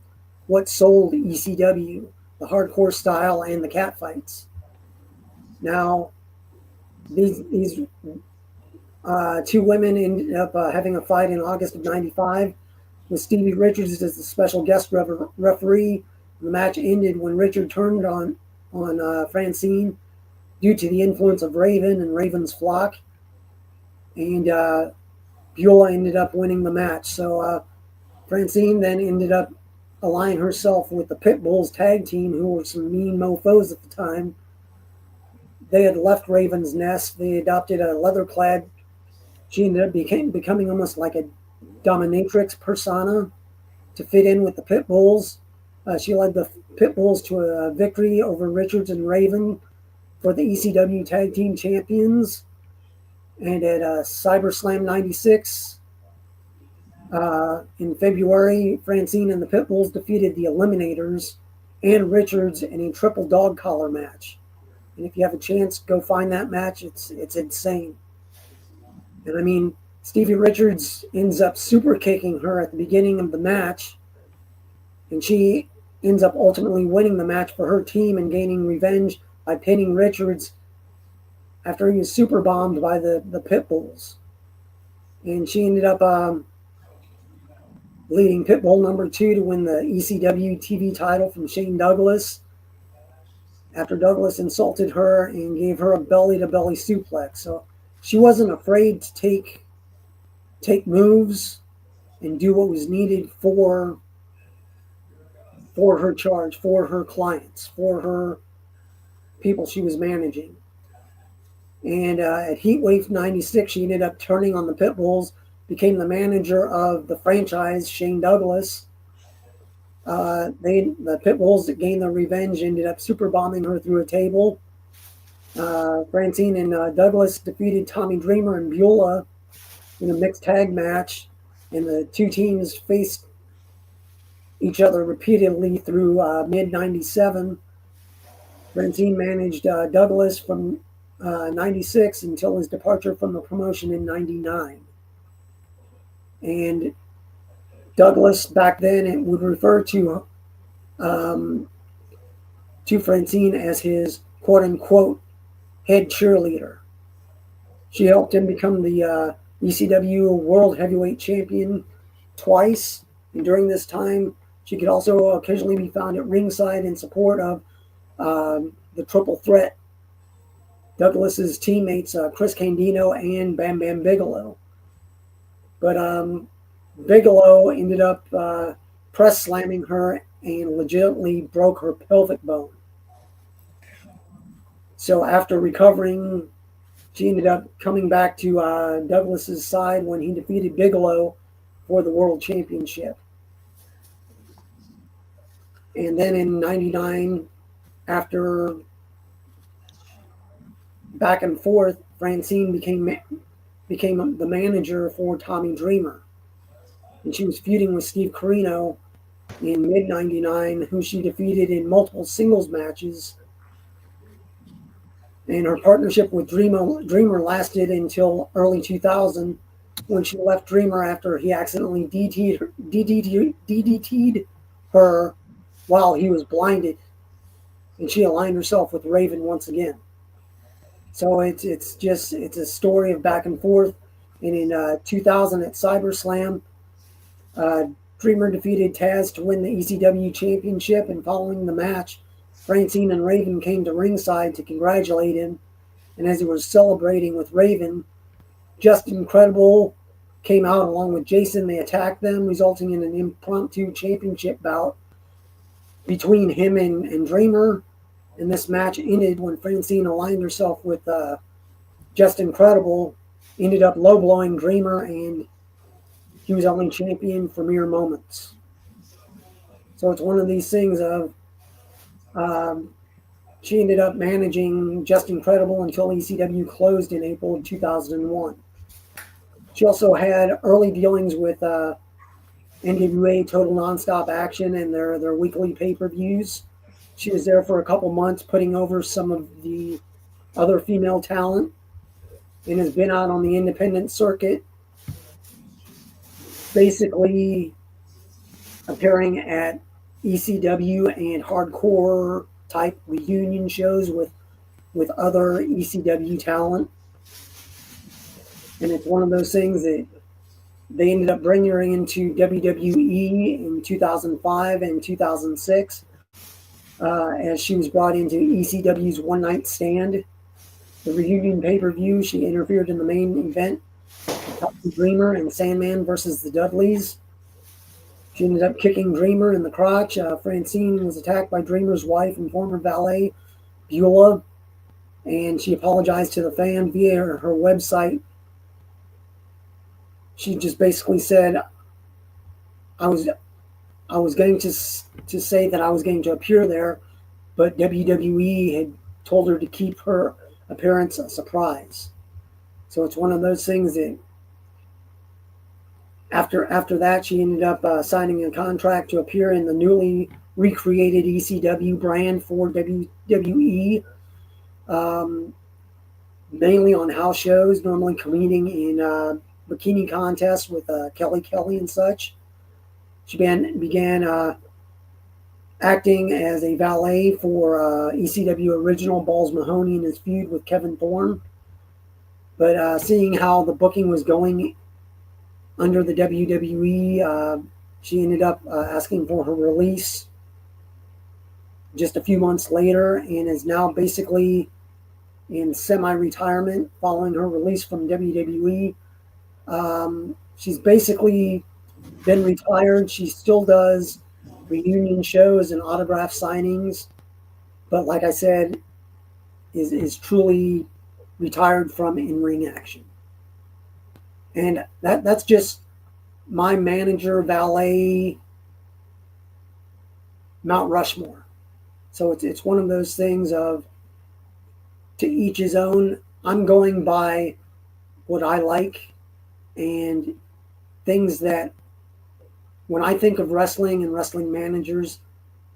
K: sold ECW, the hardcore style and the catfights. Now, these two women ended up having a fight in August of '95 with Stevie Richards as the special guest referee. The match ended when Richard turned on Francine due to the influence of Raven and Raven's flock, and Beulah ended up winning the match. So Francine then ended up aligning herself with the Pitbulls tag team, who were some mean mofos at the time. They had left Raven's nest. They adopted a leather-clad. She ended up becoming almost like a dominatrix persona to fit in with the Pitbulls. She led the Pitbulls to a victory over Richards and Raven for the ECW Tag Team Champions. And at CyberSlam 96, in February, Francine and the Pitbulls defeated the Eliminators and Richards in a triple dog collar match. And if you have a chance, go find that match. It's insane. And I mean, Stevie Richards ends up super kicking her at the beginning of the match, and she ends up ultimately winning the match for her team and gaining revenge by pinning Richards after he was super bombed by the Pitbulls. And she ended up leading Pitbull number 2 to win the ECW TV title from Shane Douglas after Douglas insulted her and gave her a belly-to-belly suplex. So she wasn't afraid to take moves and do what was needed for her charge, for her clients, for her people she was managing. And at Heatwave 96, she ended up turning on the Pitbulls, became the manager of the franchise, Shane Douglas. The Pitbulls that gained their revenge ended up super bombing her through a table. Francine and Douglas defeated Tommy Dreamer and Beulah in a mixed tag match, and the two teams faced each other repeatedly through mid-97. Francine managed Douglas from 96 until his departure from the promotion in 99. And Douglas, back then, it would refer to Francine as his quote-unquote head cheerleader. She helped him become the ECW World Heavyweight Champion twice, and during this time, she could also occasionally be found at ringside in support of the Triple Threat, Douglas's teammates Chris Candido and Bam Bam Bigelow. But Bigelow ended up press slamming her and legitimately broke her pelvic bone. So after recovering, she ended up coming back to Douglas's side when he defeated Bigelow for the World Championship. And then in 99, after back and forth, Francine became the manager for Tommy Dreamer. And she was feuding with Steve Corino in mid-99, who she defeated in multiple singles matches. And her partnership with Dreamer lasted until early 2000, when she left Dreamer after he accidentally DDT'd her while he was blinded. And she aligned herself with Raven once again. So it's a story of back and forth. And in 2000 at CyberSlam, Dreamer defeated Taz to win the ECW championship, and following the match, Francine and Raven came to ringside to congratulate him. And as he was celebrating with Raven, Justin Incredible came out along with Jason. They attacked them, resulting in an impromptu championship bout between him and Dreamer. And this match ended when Francine aligned herself with Just Incredible ended up low blowing Dreamer, and he was only champion for mere moments. So it's one of these things of she ended up managing Just Incredible until ECW closed in April of 2001. She also had early dealings with NWA Total Nonstop Action and their weekly pay-per-views. She was there for a couple months putting over some of the other female talent and has been out on the independent circuit, basically appearing at ECW and hardcore type reunion shows with other ECW talent. And it's one of those things that they ended up bringing her into WWE in 2005 and 2006 as she was brought into ECW's One Night Stand, the reunion pay-per-view. She interfered in the main event, Dreamer and Sandman versus the Dudleys. She ended up kicking Dreamer in the crotch. Francine was attacked by Dreamer's wife and former valet, Beulah, and she apologized to the fan via her website. She just basically said, I was going to say that I was going to appear there, but WWE had told her to keep her appearance a surprise. So it's one of those things that after that, she ended up signing a contract to appear in the newly recreated ECW brand for WWE, mainly on house shows, normally competing in bikini contests with Kelly and such. She began acting as a valet for ECW original Balls Mahoney in his feud with Kevin Thorne. But seeing how the booking was going under the WWE, she ended up asking for her release just a few months later and is now basically in semi-retirement following her release from WWE. She's basically been retired. She still does reunion shows and autograph signings, but like I said, is truly retired from in-ring action. And that's just my manager, valet, Mount Rushmore. So it's one of those things of to each his own. I'm going by what I like and things that when I think of wrestling and wrestling managers,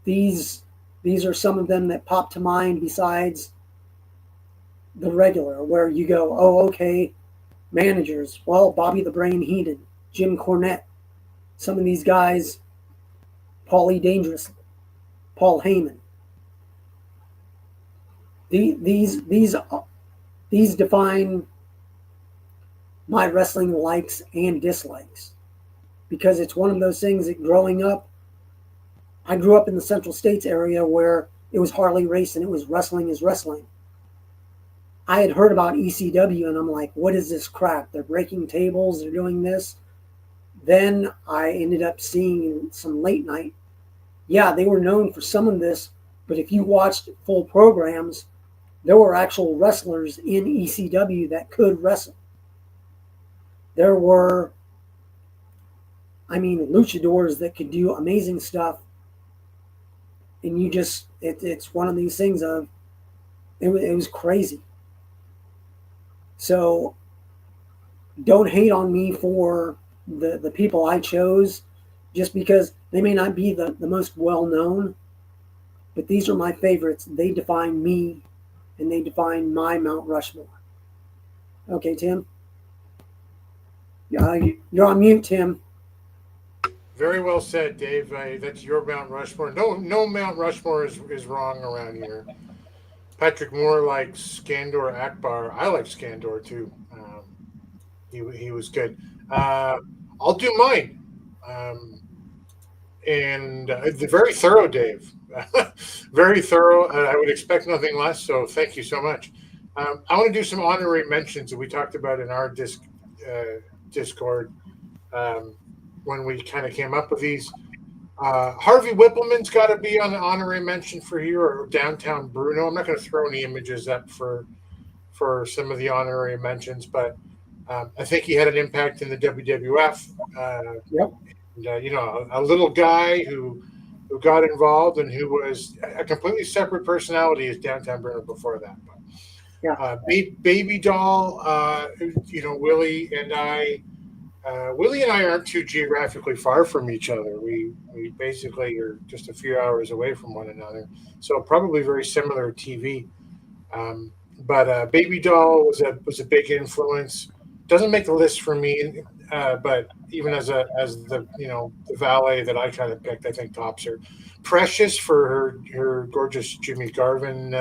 K: these are some of them that pop to mind besides the regular, where you go, oh, okay, managers. Well, Bobby the Brain Heenan, Jim Cornette, some of these guys, Paulie Dangerous, Paul Heyman. These define my wrestling likes and dislikes, because it's one of those things that growing up, I grew up in the Central States area where it was Harley Race and it was wrestling is wrestling. I had heard about ECW and I'm like, what is this crap? They're breaking tables, they're doing this. Then I ended up seeing some late night. Yeah, they were known for some of this, but if you watched full programs, there were actual wrestlers in ECW that could wrestle. There were, luchadors that could do amazing stuff. And you just, it's one of these things of, it was crazy. So don't hate on me for the people I chose, just because they may not be the most well-known, but these are my favorites. They define me, and they define my Mount Rushmore. Okay, Tim? You're on mute, Tim.
E: Very well said, Dave. That's your Mount Rushmore. No Mount Rushmore is wrong around here. Patrick Moore likes Skandor Akbar. I like Skandor too. He was good. I'll do mine. And very thorough, Dave. Very thorough. I would expect nothing less. So thank you so much. I want to do some honorary mentions that we talked about in our Discord when we kind of came up with these. Harvey Whippleman's got to be on the honorary mention for here, or Downtown Bruno. I'm not going to throw any images up for for some of the honorary mentions, but I think he had an impact in the WWF.
K: Yep.
E: And, you know, a little guy who got involved and who was a completely separate personality as Downtown Bruno before that. But,
K: Yeah.
E: Baby Doll, you know, Willie and I aren't too geographically far from each other. We basically are just a few hours away from one another, so probably very similar TV. But Baby Doll was a big influence. Doesn't make the list for me, but even as the you know the valet that I kind of picked, I think tops her. Precious for her gorgeous Jimmy Garvin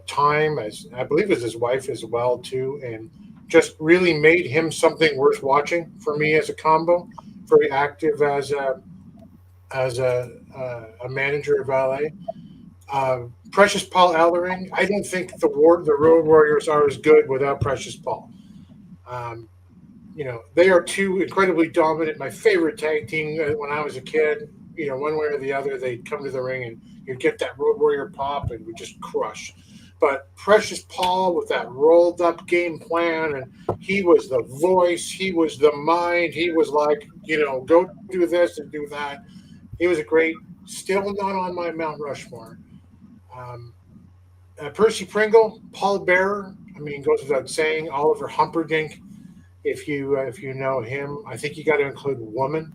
E: time, as I believe as his wife as well too, and just really made him something worth watching for me as a combo. Very active as a manager of valet. Precious Paul Ellering. I don't think the Road Warriors are as good without Precious Paul. You know, they are two incredibly dominant. My favorite tag team when I was a kid. You know, one way or the other, they'd come to the ring and you'd get that Road Warrior pop and would just crush. But Precious Paul with that rolled up game plan, and he was the voice, he was the mind, he was like, you know, go do this and do that. He was a great, still not on my Mount Rushmore. Percy Pringle, Paul Bearer, I mean, goes without saying. Oliver Humperdinck, if you know him, I think you got to include woman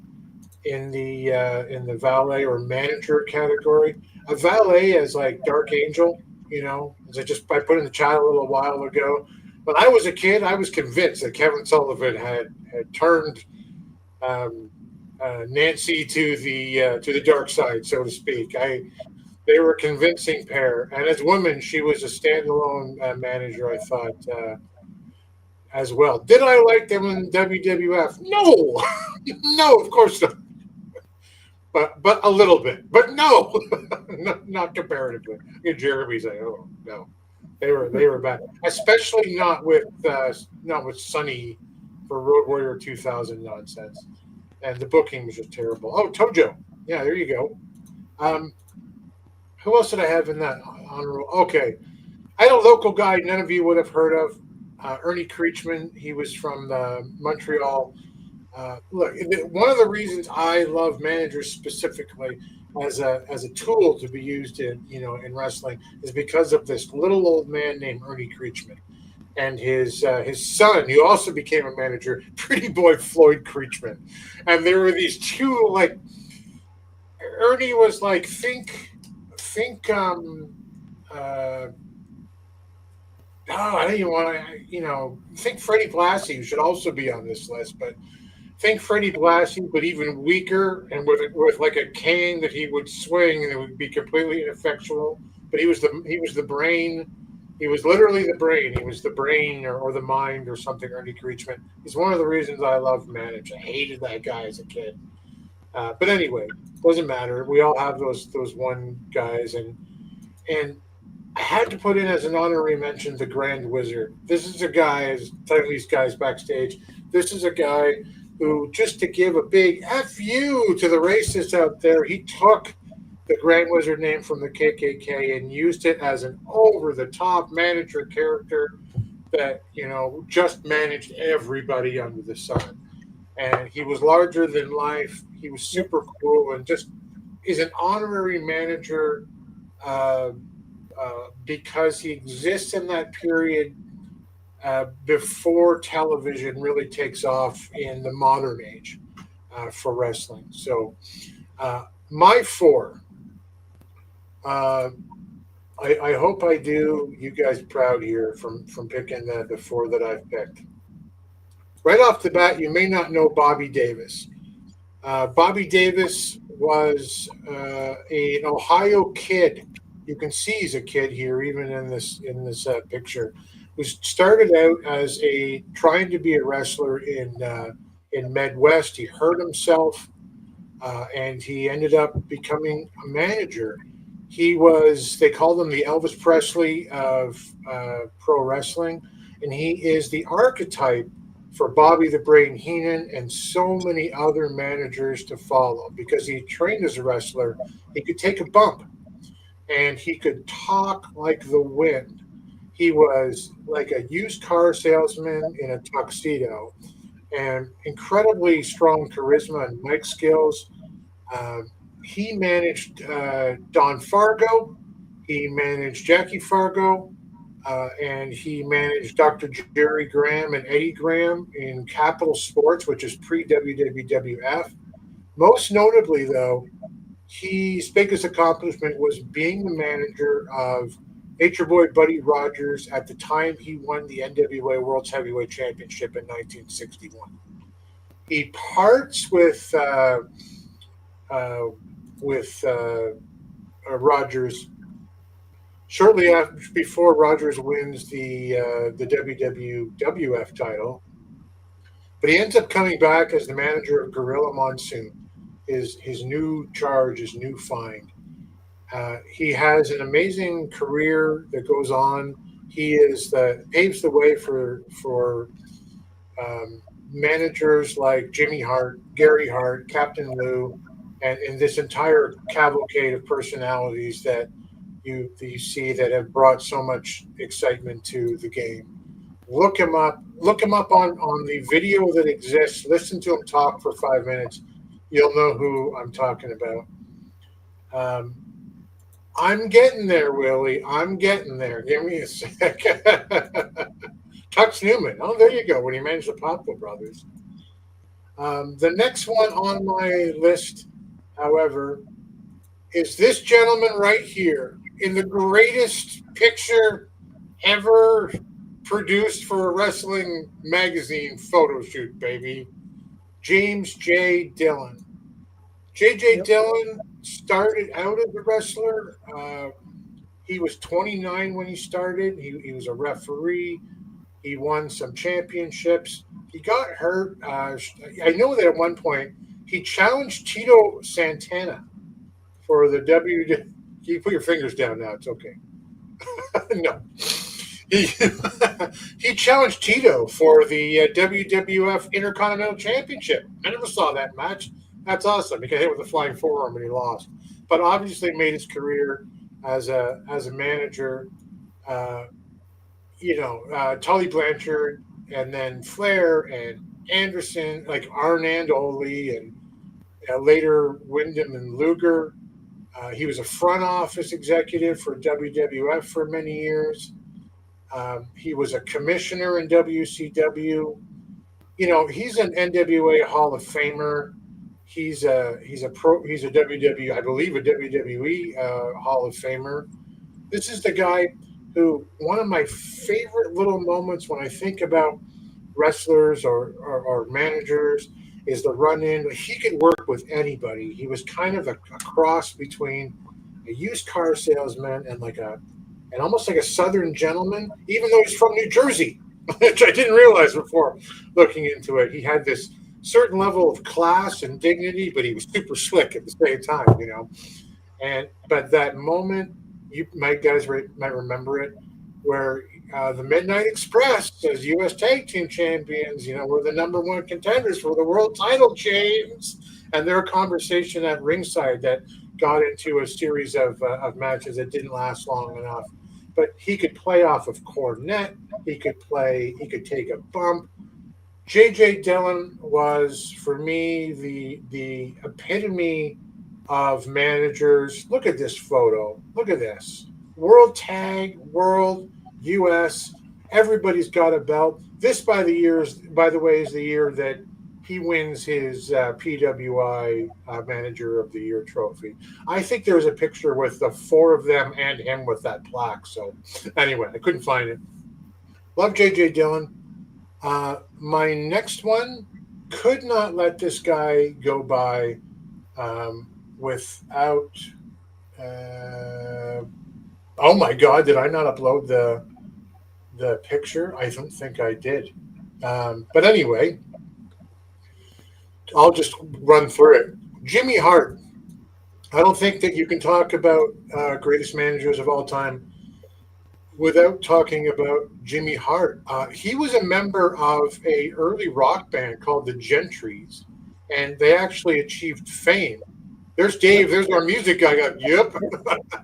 E: in the valet or manager category. A valet is like Dark Angel, you know, as I put in the chat a little while ago. When I was a kid, I was convinced that Kevin Sullivan had turned Nancy to the dark side, so to speak. They were a convincing pair, and as women, she was a standalone manager, I thought, as well. Did I like them in WWF? No, no, of course not. But a little bit, but no, not comparatively. Jeremy's like, oh no, they were bad, especially not with Sonny for Road Warrior 2000 nonsense, and the booking was just terrible. Oh, Tojo, yeah, there you go. Who else did I have in that honorable? Okay, I had a local guy none of you would have heard of, Ernie Creechman. He was from Montreal. Look, one of the reasons I love managers specifically as a tool to be used in wrestling is because of this little old man named Ernie Creechman and his son, who also became a manager, Pretty Boy Floyd Creechman. And there were these two, like, Ernie was like, think I don't even want to, think Freddie Blassie, who should also be on this list, but think Freddie Blassie, but even weaker and with like a cane that he would swing and it would be completely ineffectual. But he was the brain. He was literally the brain. He was the brain or the mind or something, Ernie Creechman. He's one of the reasons I love Manage. I hated that guy as a kid. But anyway, doesn't matter. We all have those one guys, and I had to put in as an honorary mention the Grand Wizard. This is a guy, as telling these guys backstage, this is a guy who, just to give a big F you to the racists out there, he took the Grand Wizard name from the KKK and used it as an over-the-top manager character that, just managed everybody under the sun. And he was larger than life. He was super cool and just is an honorary manager because he exists in that period before television really takes off in the modern age for wrestling. So my four, I hope I do you guys proud here from picking the four that I've picked. Right off the bat, you may not know Bobby Davis. Bobby Davis was an Ohio kid. You can see he's a kid here, even in this picture. Who started out as trying to be a wrestler in Midwest. He hurt himself, and he ended up becoming a manager. They called him the Elvis Presley of pro wrestling, and he is the archetype for Bobby the Brain Heenan and so many other managers to follow, because he trained as a wrestler. He could take a bump, and he could talk like the wind. He was like a used car salesman in a tuxedo, and incredibly strong charisma and mic skills. He managed Don Fargo. He managed Jackie Fargo. And he managed Dr. Jerry Graham and Eddie Graham in Capital Sports, which is pre-WWF. Most notably, though, his biggest accomplishment was being the manager of Nature Boy Buddy Rogers at the time he won the NWA World's Heavyweight Championship in 1961. He parts with Rogers shortly before Rogers wins the WWF title, but he ends up coming back as the manager of Gorilla Monsoon, his new charge, his new find. He has an amazing career that goes on. He paves the way for managers like Jimmy Hart, Gary Hart, Captain Lou, and this entire cavalcade of personalities that you see that have brought so much excitement to the game. Look him up. Look him up on the video that exists. Listen to him talk for 5 minutes. You'll know who I'm talking about. I'm getting there, Willie. I'm getting there. Give me a sec. Tux Newman. Oh, there you go. When he managed the Poplar Brothers. The next one on my list, however, is this gentleman right here in the greatest picture ever produced for a wrestling magazine photo shoot, baby. James J. Dillon. J.J. Dillon started out as a wrestler. He was 29 when he started. He was a referee. He won some championships. He got hurt. I know that at one point he challenged Tito Santana for the You put your fingers down now. It's okay. No. He challenged Tito for the WWF Intercontinental Championship. I never saw that match. That's awesome. He got hit with a flying forearm and he lost. But obviously made his career as a manager. Tully Blanchard and then Flair and Anderson, like Arn Ole and later Wyndham and Luger. He was a front office executive for WWF for many years. He was a commissioner in WCW. He's an NWA Hall of Famer. He's a WWE, I believe, a WWE Hall of Famer. This is the guy who, one of my favorite little moments when I think about wrestlers or managers is the run-in. He could work with anybody. He was kind of a cross between a used car salesman and almost like a Southern gentleman, even though he's from New Jersey, which I didn't realize before looking into it. He had this certain level of class and dignity, but he was super slick at the same time, But that moment, you guys might remember it, where the Midnight Express as U.S. Tag Team Champions, were the #1 contenders for the world title, James, and their conversation at ringside that got into a series of matches that didn't last long enough. But he could play off of cornet. He could take a bump. J.J. Dillon was, for me, the epitome of managers. Look at this photo. Look at this. World Tag, World, U.S., everybody's got a belt. This, by the way, is the year that he wins his PWI Manager of the Year trophy. I think there's a picture with the 4 of them and him with that plaque. So anyway, I couldn't find it. Love J.J. Dillon. My next one, could not let this guy go by without... oh my God, did I not upload the picture? I don't think I did. But anyway, I'll just run through it. Jimmy Hart. I don't think that you can talk about greatest managers of all time without talking about Jimmy Hart. He was a member of an early rock band called the Gentrys, and they actually achieved fame. There's Dave. There's our music guy. Yep.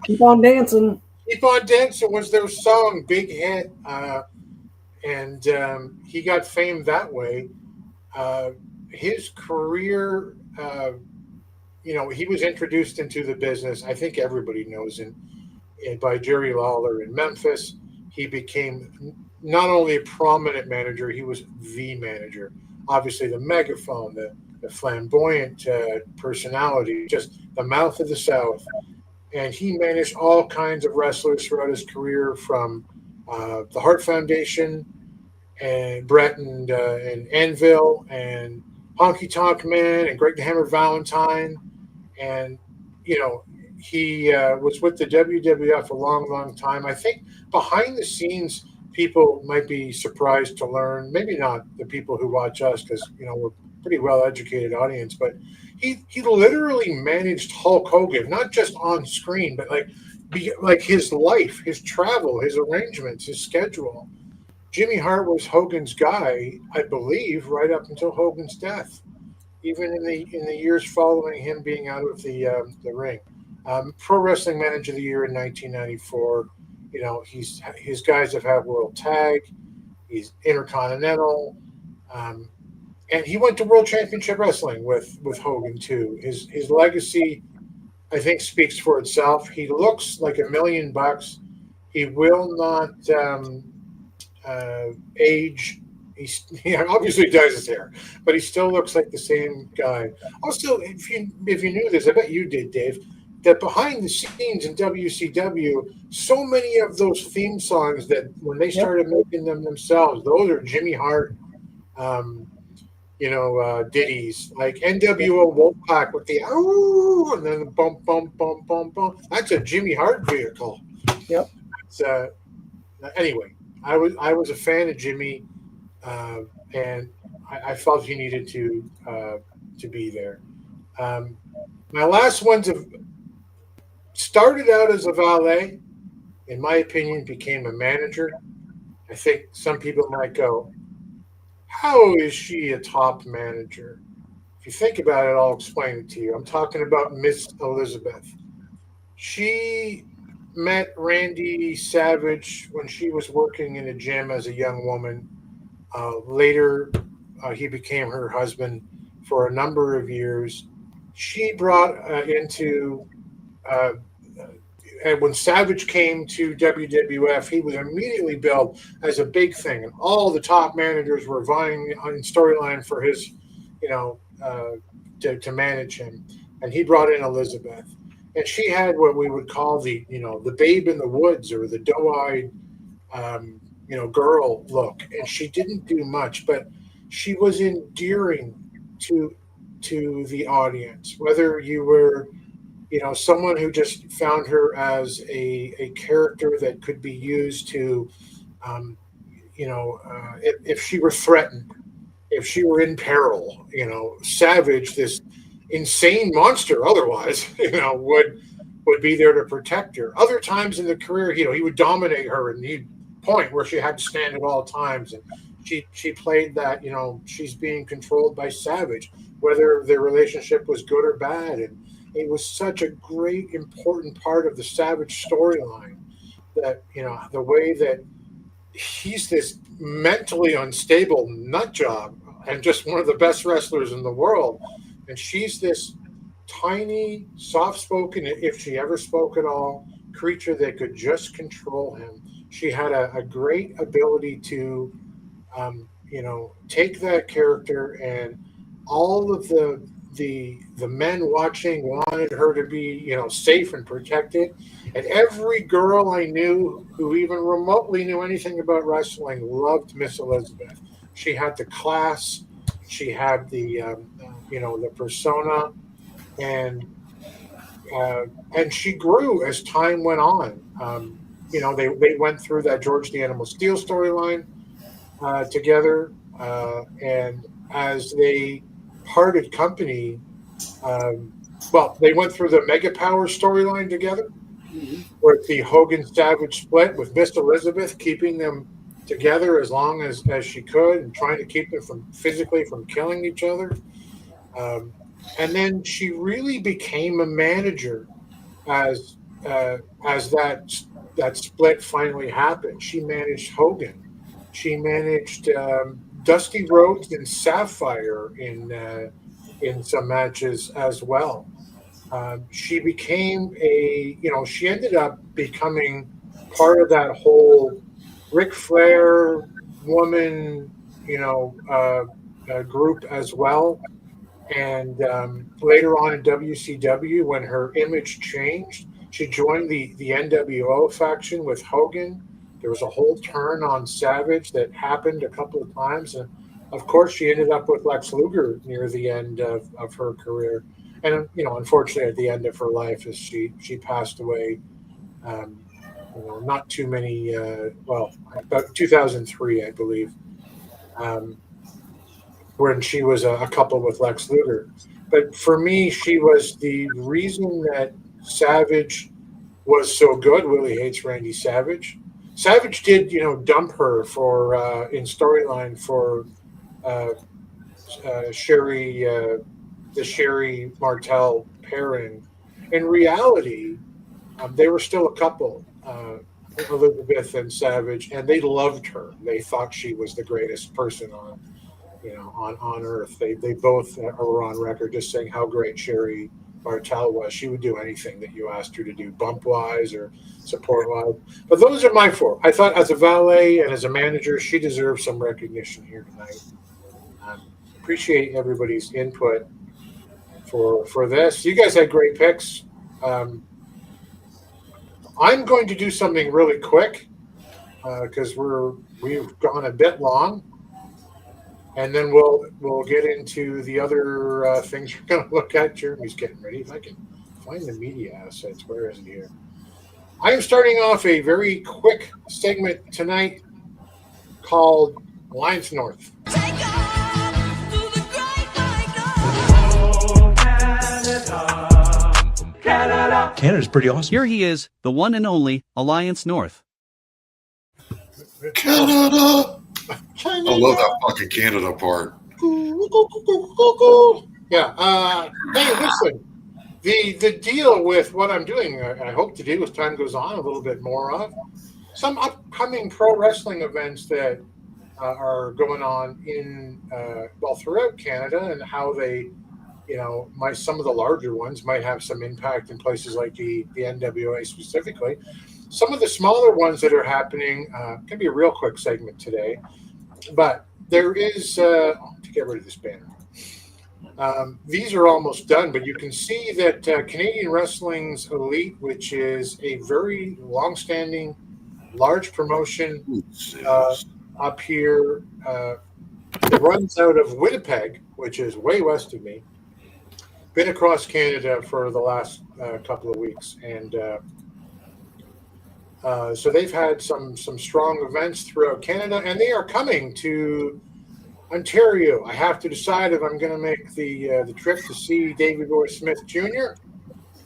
K: Keep on dancing.
E: Keep On Dancing was their song, big hit. And he got fame that way. His career, he was introduced into the business. I think everybody knows him by Jerry Lawler in Memphis. He became not only a prominent manager, he was the manager. Obviously, the megaphone, the flamboyant personality, just the mouth of the South. And he managed all kinds of wrestlers throughout his career, from the Hart Foundation and Brett and Anvil and Honky Tonk Man and Greg the Hammer Valentine. And, he was with the WWF a long, long time. I think behind the scenes, people might be surprised to learn, maybe not the people who watch us, because, we're a pretty well-educated audience, but he literally managed Hulk Hogan, not just on screen, but like his life, his travel, his arrangements, his schedule. Jimmy Hart was Hogan's guy, I believe, right up until Hogan's death, even in the years following him being out of the ring. Pro Wrestling Manager of the Year in 1994. His guys have had World Tag, he's Intercontinental, and he went to World Championship Wrestling with Hogan too. His legacy, I think, speaks for itself. He looks like $1 million. He will not age. He obviously dyes his hair, but he still looks like the same guy. Also, if you knew this, I bet you did, Dave, that behind the scenes in WCW, so many of those theme songs that when they started making them themselves, those are Jimmy Hart, ditties, like NWO Wolfpack with the "oh" and then the bump, bump, bump, bump, bump. That's a Jimmy Hart vehicle.
K: Yep.
E: Anyway, I was a fan of Jimmy, and I felt he needed to be there. My last ones started out as a valet, in my opinion, became a manager. I think some people might go, how is she a top manager? If you think about it, I'll explain it to you. I'm talking about Miss Elizabeth. She met Randy Savage when she was working in a gym as a young woman. Later, he became her husband for a number of years. She brought and when Savage came to WWF, he was immediately billed as a big thing, and all the top managers were vying on storyline for his, to manage him. And he brought in Elizabeth, and she had what we would call the babe in the woods, or the doe-eyed, girl look. And she didn't do much, but she was endearing to the audience, whether you were someone who just found her as a character that could be used to, if she were threatened, if she were in peril, Savage, this insane monster otherwise, would be there to protect her. Other times in the career, he would dominate her, and he'd point where she had to stand at all times. And she played that, she's being controlled by Savage, whether their relationship was good or bad. And it was such a great, important part of the Savage storyline, that, the way that he's this mentally unstable nut job and just one of the best wrestlers in the world. And she's this tiny, soft-spoken, if she ever spoke at all, creature that could just control him. She had a great ability to, take that character, and all of the men watching wanted her to be, safe and protected. And every girl I knew who even remotely knew anything about wrestling loved Miss Elizabeth. She had the class, she had the, the persona, and she grew as time went on. They went through that George the Animal Steel storyline together, and as they parted company, they went through the Mega Power storyline together, with the Hogan Savage split, with Miss Elizabeth keeping them together as long as she could, and trying to keep them physically from killing each other. And then she really became a manager as that that split finally happened. She managed Hogan. She managed Dusty Rhodes and Sapphire in some matches as well. She became she ended up becoming part of that whole Ric Flair woman, group as well. And later on in WCW, when her image changed, she joined the NWO faction with Hogan. There was a whole turn on Savage that happened a couple of times. And, of course, she ended up with Lex Luger near the end of her career. And, unfortunately, at the end of her life, as she passed away, not too many, about 2003, I believe, when she was a couple with Lex Luger. But for me, she was the reason that Savage was so good. Willie hates Randy Savage. Savage did, dump her for in storyline for Sherry, the Sherry Martel pairing. In reality, they were still a couple, Elizabeth and Savage, and they loved her. They thought she was the greatest person on earth. They both were on record just saying how great Sherry Martel was. She would do anything that you asked her to do, bump wise or support wise. But those are my four. I thought as a valet and as a manager, she deserves some recognition here tonight. Appreciate everybody's input for this. You guys had great picks. I'm going to do something really quick because we've gone a bit long. And then we'll get into the other things we're going to look at. Jeremy's getting ready. If I can find the media assets, where is it here? I am starting off a very quick segment tonight called Alliance North.
C: Canada's pretty awesome.
M: Here he is, the one and only Alliance North.
J: Canada! I love that fucking Canada part.
E: Yeah. Hey, listen. The deal with what I'm doing, I hope to do as time goes on a little bit more of some upcoming pro wrestling events that are going on in throughout Canada, and how they, some of the larger ones might have some impact in places like the NWA specifically. Some of the smaller ones that are happening can be a real quick segment today, but there is to get rid of this banner. These are almost done, but you can see that Canadian Wrestling's Elite, which is a very long-standing, large promotion up here, it runs out of Winnipeg, which is way west of me. Been across Canada for the last couple of weeks, and so they've had some strong events throughout Canada, and they are coming to Ontario. I have to decide if I'm going to make the trip to see Davey Boy Smith Jr.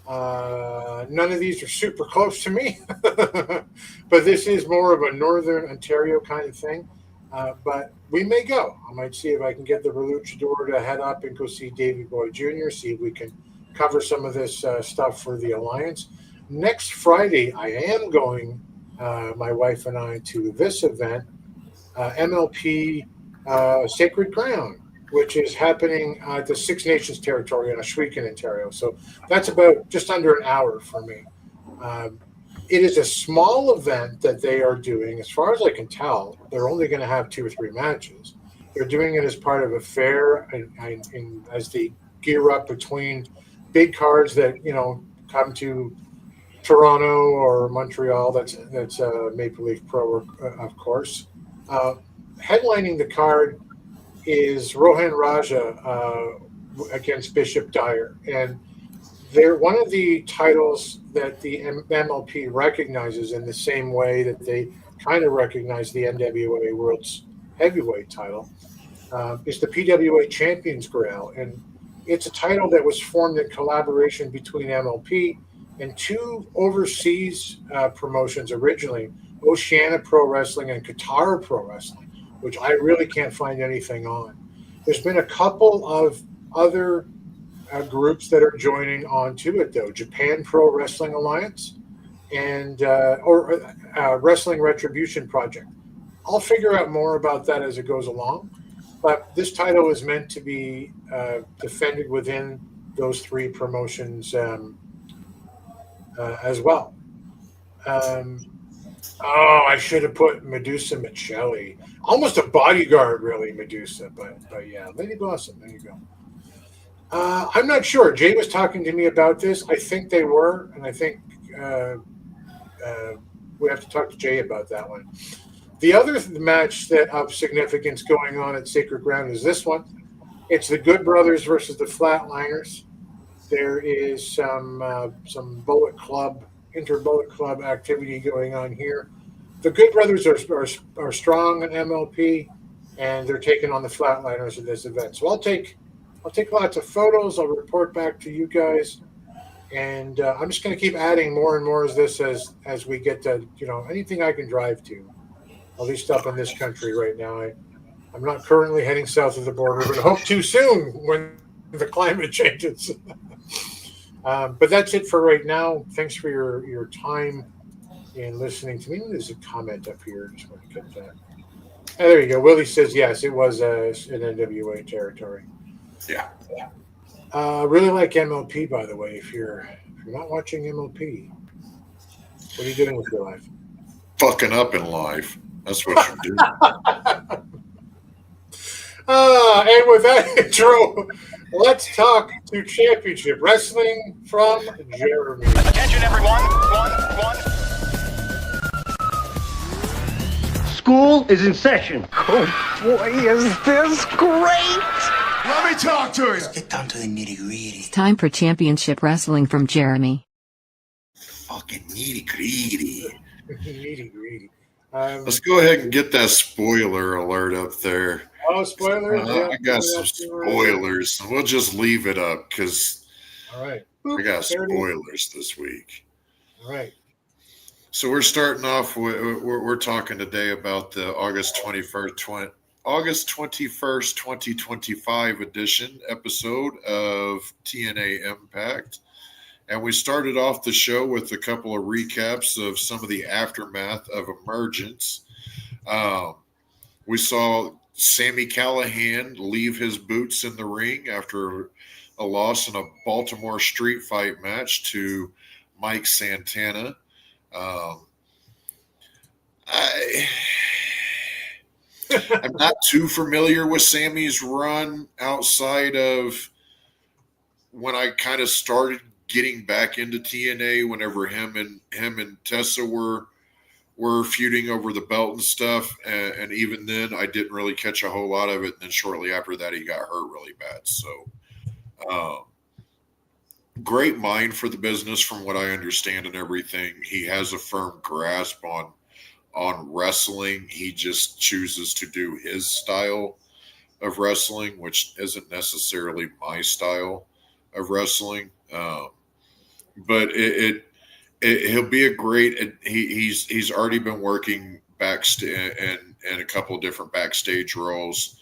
E: None of these are super close to me, but this is more of a Northern Ontario kind of thing. But we may go. I might see if I can get the Reluchador to head up and go see Davey Boy Jr., see if we can cover some of this stuff for the Alliance. Next Friday, I am going, my wife and I, to this event, MLP Sacred Ground, which is happening at the Six Nations territory in Ohsweken, Ontario. So that's about just under an hour for me. It is a small event that they are doing. As far as I can tell, they're only going to have 2 or 3 matches. They're doing it as part of a fair, and as they gear up between big cards that come to Toronto or Montreal. That's Maple Leaf Pro, of course. Headlining the card is Rohan Raja against Bishop Dyer, and they're one of the titles that the MLP recognizes in the same way that they kind of recognize the NWA World's Heavyweight title, is the PWA Champions Grail, and it's a title that was formed in collaboration between MLP and 2 overseas promotions originally, Oceania Pro Wrestling and Qatar Pro Wrestling, which I really can't find anything on. There's been a couple of other groups that are joining on to it, though. Japan Pro Wrestling Alliance and Wrestling Retribution Project. I'll figure out more about that as it goes along. But this title is meant to be defended within those three promotions as well. I should have put Medusa Michelli. Almost a bodyguard, really, Medusa. But yeah, Lady Blossom. There you go. I'm not sure. Jay was talking to me about this. I think they were, and I think we have to talk to Jay about that one. The other match that of significance going on at Sacred Ground is this one. It's the Good Brothers versus the Flatliners. There is some Bullet Club, Inter-Bullet Club activity going on here. The Good Brothers are strong in MLP, and they're taking on the Flatliners at this event. So I'll take lots of photos. I'll report back to you guys, and I'm just going to keep adding more and more of this as we get to anything I can drive to. At least up in this country right now. I'm not currently heading south of the border, but hope to soon when the climate changes. But that's it for right now. Thanks for your time in listening to me. There's a comment up here. Just want to get that. Oh, there you go. Willie says, yes, it was an NWA territory.
J: Yeah.
E: Really like MLP, by the way. If you're not watching MLP, what are you doing with your life?
J: Fucking up in life. That's what you do.
E: And with that intro, let's talk to Championship Wrestling from Jeremy.
D: Attention, everyone. School is in session.
N: Oh boy, is this great!
F: Let me talk to you.
N: Let's get down to the nitty-gritty.
O: It's time for Championship Wrestling from Jeremy.
J: Fucking nitty-gritty.
E: Nitty-gritty.
J: Let's go ahead and get that spoiler alert up there.
E: Oh, spoilers!
J: I got some spoilers. We'll just leave it up because I got spoilers this week.
E: All right.
J: So we're starting off. We're talking today about the August 21st, 2025 edition episode of TNA Impact. And we started off the show with a couple of recaps of some of the aftermath of Emergence. We saw Sami Callihan leave his boots in the ring after a loss in a Baltimore street fight match to Mike Santana. I'm not too familiar with Sami's run outside of when I kind of started getting back into TNA whenever him and Tessa were feuding over the belt and stuff, and even then I didn't really catch a whole lot of it. And then shortly after that he got hurt really bad. So great mind for the business from what I understand and everything. He has a firm grasp on wrestling. He just chooses to do his style of wrestling, which isn't necessarily my style of wrestling. But he'll be a great. He's already been working backstage and a couple of different backstage roles.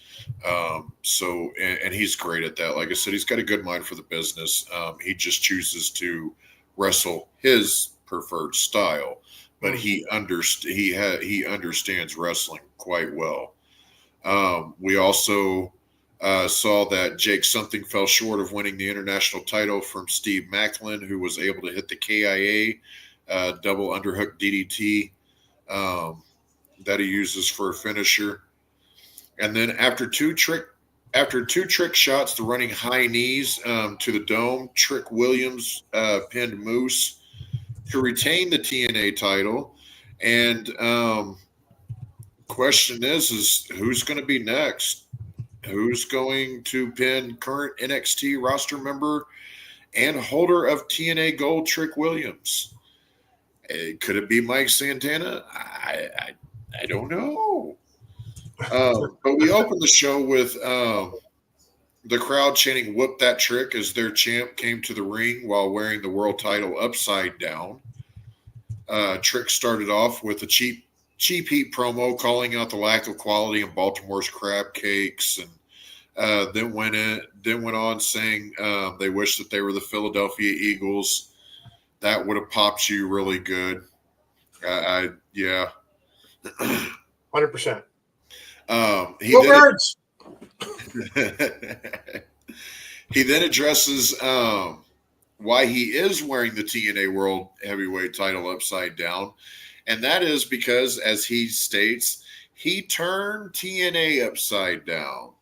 J: So he's great at that. Like I said, he's got a good mind for the business. He just chooses to wrestle his preferred style, but he understands wrestling quite well. We also saw that Jake Something fell short of winning the international title from Steve Macklin, who was able to hit the KIA double underhook DDT that he uses for a finisher. And then after two trick shots, the running high knees to the dome, Trick Williams pinned Moose to retain the TNA title. And question is who's going to be next? Who's going to pin current NXT roster member and holder of TNA Gold, Trick Williams? Could it be Mike Santana? I don't know. But we opened the show with the crowd chanting "Whoop that trick" as their champ came to the ring while wearing the world title upside down. Trick started off with a cheap heat promo calling out the lack of quality in Baltimore's crab cakes, and then went on saying they wish that they were the Philadelphia Eagles. that would have popped you really good. Yeah.
E: 100%.
J: He then addresses why he is wearing the TNA World Heavyweight title upside down. And that is because, as he states, he turned TNA upside down.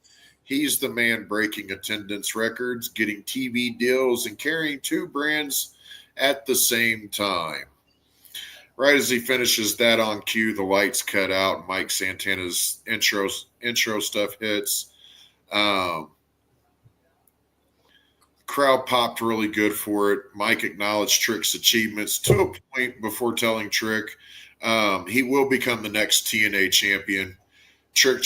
J: He's the man breaking attendance records, getting TV deals, and carrying two brands at the same time. Right as he finishes that on cue, the lights cut out. Mike Santana's intro stuff hits. Crowd popped really good for it. Mike acknowledged Trick's achievements to a point before telling Trick he will become the next TNA champion. Trick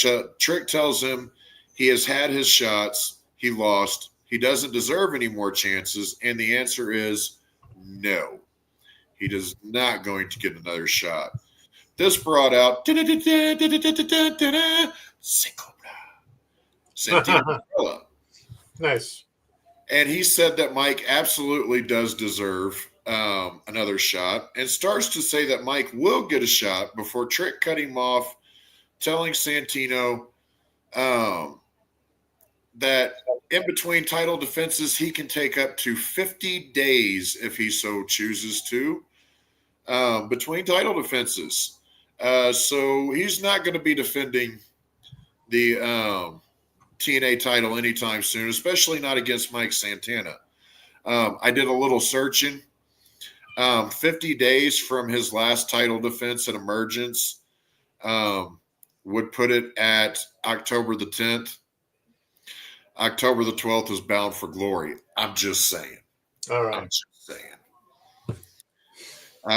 J: tells him he has had his shots. He lost. He doesn't deserve any more chances. And the answer is no. He is not going to get another shot. This brought out Santana.
E: Nice.
J: And he said that Mike absolutely does deserve another shot, and starts to say that Mike will get a shot before Trick cut him off, telling Santino that in between title defenses, he can take up to 50 days if he so chooses to, between title defenses. So he's not going to be defending the TNA title anytime soon, especially not against Mike Santana. I did a little searching. 50 days from his last title defense at Emergence would put it at October the 10th. October the 12th is Bound for Glory. I'm just saying.
E: All right.
J: I'm just saying.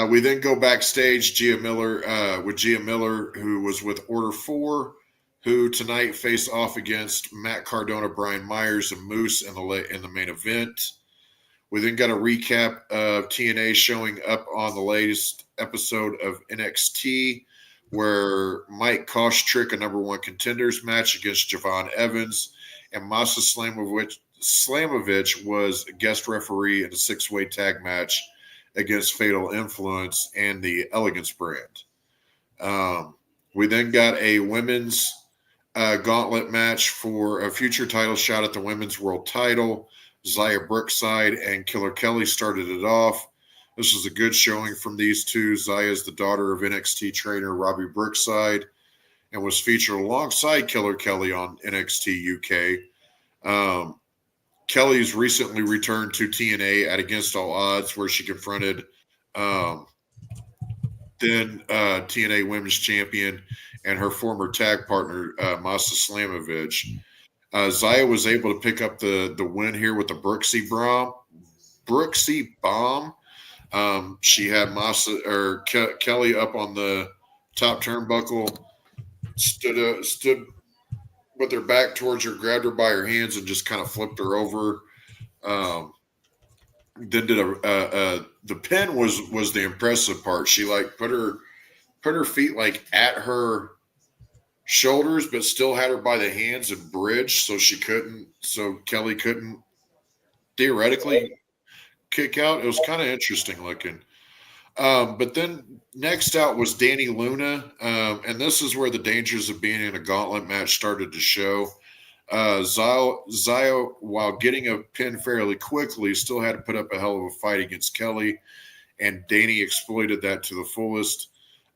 J: We then go backstage. Gia Miller, who was with Order 4, who tonight face off against Matt Cardona, Brian Myers, and Moose in the main event. We then got a recap of TNA showing up on the latest episode of NXT, where Mike cost Trick a number 1 contenders match against Javon Evans, and Masa Slamovich was a guest referee in a 6-way tag match against Fatal Influence and the Elegance brand. We then got a women's gauntlet match for a future title shot at the women's world title. Zaya Brookside and Killer Kelly started it off. This was a good showing from these two. Zaya is the daughter of NXT trainer Robbie Brookside and was featured alongside Killer Kelly on NXT UK. Kelly's recently returned to TNA at Against All Odds, where she confronted then TNA Women's Champion and her former tag partner, Masa Slamovich. Zaya was able to pick up the win here with the Brooksy Bomb. She had Kelly up on the top turnbuckle, stood with her back towards her, grabbed her by her hands, and just kind of flipped her over. Then did the pin was the impressive part. She put her feet at her shoulders, but still had her by the hands and bridged, so Kelly couldn't theoretically kick out. It was kind of interesting looking. But then next out was Danny Luna, and this is where the dangers of being in a gauntlet match started to show. Zaya, while getting a pin fairly quickly, still had to put up a hell of a fight against Kelly, and Danny exploited that to the fullest.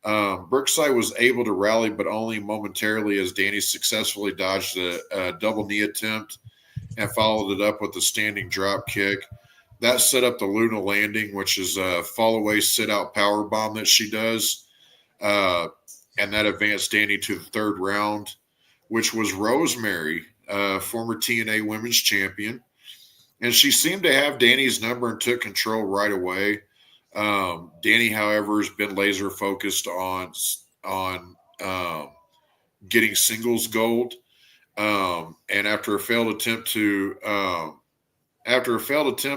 J: Brookside was able to rally, but only momentarily, as Danny successfully dodged a double knee attempt and followed it up with a standing drop kick. That set up the Luna landing, which is a fall-away sit-out power bomb that she does. And that advanced Danny to the third round, which was Rosemary, former TNA Women's Champion. And she seemed to have Danny's number and took control right away. Danny, however, has been laser focused on getting singles gold. And after a failed attempt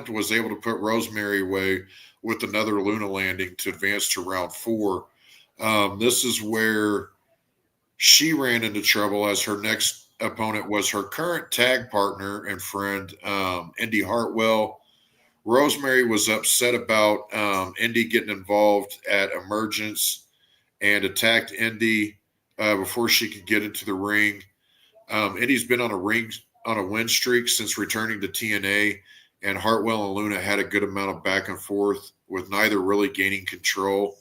J: was able to put Rosemary away with another Luna landing to advance to round 4. This is where she ran into trouble, as her next opponent was her current tag partner and friend, Indy Hartwell. Rosemary was upset about Indy getting involved at Emergence and attacked Indy before she could get into the ring. Indy's been on a win streak since returning to TNA, and Hartwell and Luna had a good amount of back and forth with neither really gaining control.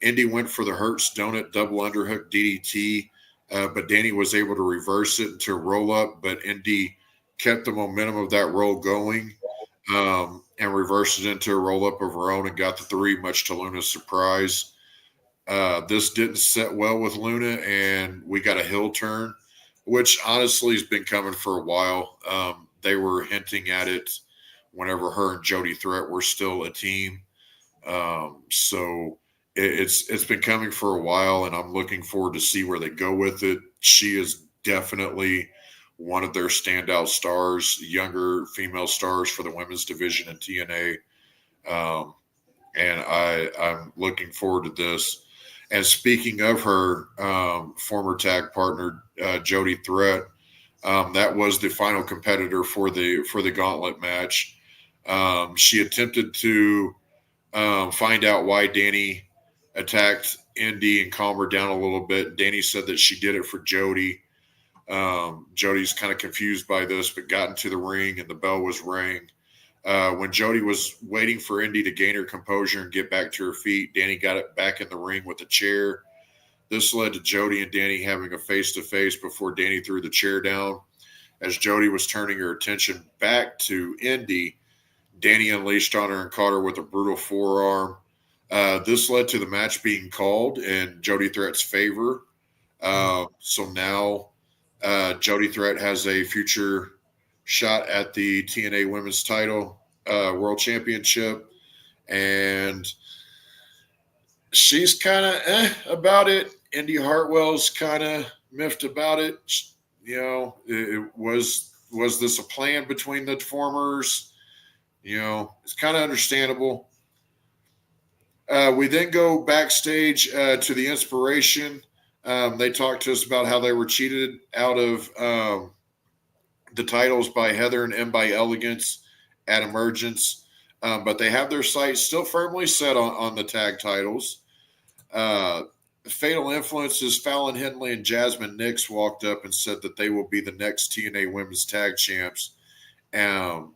J: Indy went for the Hertz Donut double underhook DDT, but Danny was able to reverse it into a roll-up, but Indy kept the momentum of that roll going and reversed it into a roll-up of her own and got the 3, much to Luna's surprise. This didn't set well with Luna, and we got a heel turn, which honestly has been coming for a while. They were hinting at it whenever her and Jody Threat were still a team. So it's been coming for a while, and I'm looking forward to see where they go with it. She is definitely one of their standout stars, younger female stars for the women's division in TNA. And I'm looking forward to this. And speaking of her former tag partner, Jody Threat, that was the final competitor for the gauntlet match. She attempted to find out why Danny attacked Indy and calm her down a little bit. Danny said that she did it for Jody. Jody's kind of confused by this, but got into the ring and the bell was rang. When Jody was waiting for Indy to gain her composure and get back to her feet, Danny got it back in the ring with a chair. This led to Jody and Danny having a face-to-face before Danny threw the chair down. As Jody was turning her attention back to Indy, Danny unleashed on her and caught her with a brutal forearm. This led to the match being called in Jody Threat's favor. So now Jody Threat has a future shot at the TNA Women's Title World Championship, and she's kind of about it. Indy Hartwell's kind of miffed about it. You know, was this a plan between the formers? You know, it's kind of understandable. We then go backstage to the Inspiration. They talked to us about how they were cheated out of the titles by Heather and M by Elegance at Emergence. But they have their sights still firmly set on the tag titles. Fatal Influence's Fallon Henley and Jasmine Nix walked up and said that they will be the next TNA Women's Tag Champs. And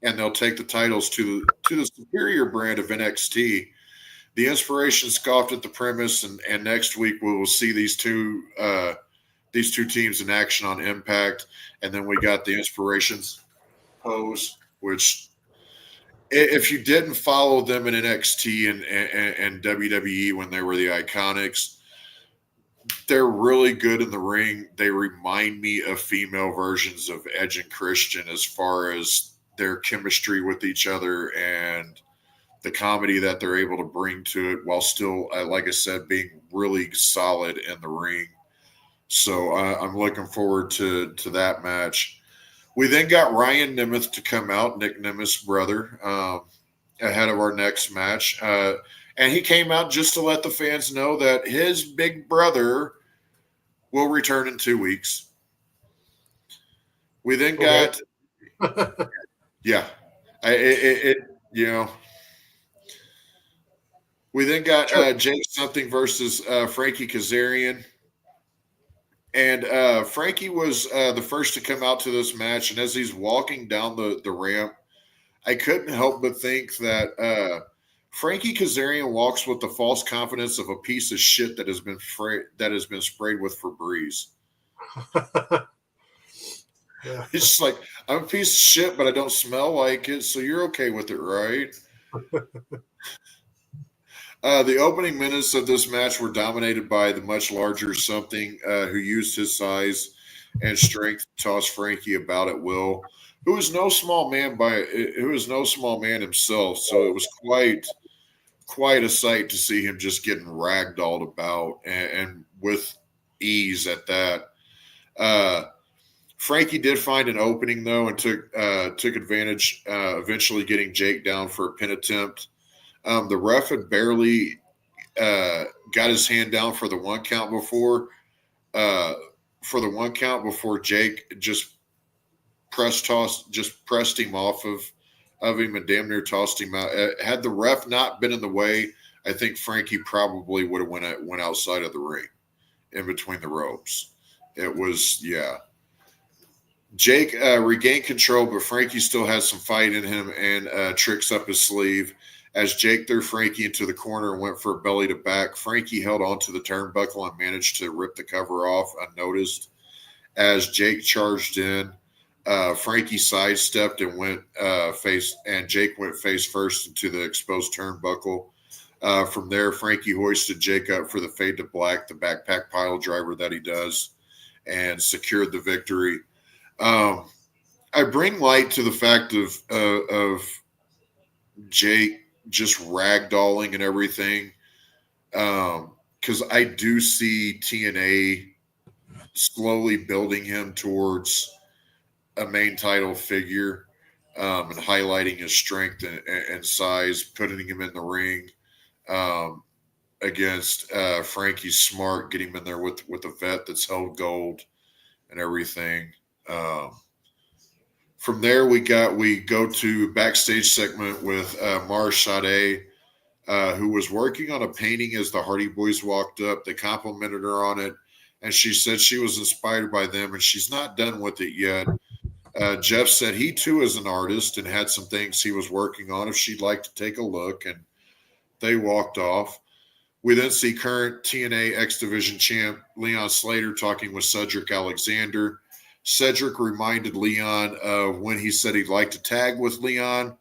J: they'll take the titles to the superior brand of NXT. The Inspiration scoffed at the premise, and next week we will see these two teams in action on Impact. And then we got the Inspiration's pose, which if you didn't follow them in NXT and WWE when they were the Iconics, they're really good in the ring. They remind me of female versions of Edge and Christian as far as their chemistry with each other and the comedy that they're able to bring to it while still, like I said, being really solid in the ring. So I'm looking forward to that match. We then got Ryan Nemeth to come out, Nick Nemeth's brother, ahead of our next match. And he came out just to let the fans know that his big brother will return in 2 weeks. We then got, yeah, you know. We then got Jake Something versus Frankie Kazarian. And Frankie was the first to come out to this match. And as he's walking down the ramp, I couldn't help but think that Frankie Kazarian walks with the false confidence of a piece of shit that has been sprayed with Febreze.
E: Yeah.
J: It's just like, I'm a piece of shit, but I don't smell like it, so you're okay with it, right? The opening minutes of this match were dominated by the much larger Something, who used his size and strength to toss Frankie about at will, who is no small man himself. So it was quite a sight to see him just getting ragdolled about and with ease at that. Frankie did find an opening though and took advantage, eventually getting Jake down for a pin attempt. The ref had barely got his hand down for the one count before Jake just pressed him off of of him and damn near tossed him out. Had the ref not been in the way, I think Frankie probably would have went outside of the ring, in between the ropes. It was, yeah. Jake regained control, but Frankie still had some fight in him and tricks up his sleeve. As Jake threw Frankie into the corner and went for a belly to back, Frankie held onto the turnbuckle and managed to rip the cover off unnoticed. As Jake charged in, Frankie sidestepped and went and Jake went face first into the exposed turnbuckle. From there, Frankie hoisted Jake up for the fade to black, the backpack pile driver that he does, and secured the victory. I bring light to the fact of Jake just ragdolling and everything, because I do see TNA slowly building him towards a main title figure, and highlighting his strength and size, putting him in the ring against Frankie Smart, getting him in there with a vet that's held gold and everything. From there, we go to backstage segment with Mara Sade, who was working on a painting as the Hardy Boys walked up. They complimented her on it, and she said she was inspired by them, and she's not done with it yet. Jeff said he too is an artist and had some things he was working on if she'd like to take a look, and they walked off. We then see current TNA X Division champ Leon Slater talking with Cedric Alexander. Cedric reminded Leon of when he said he'd like to tag with Leon,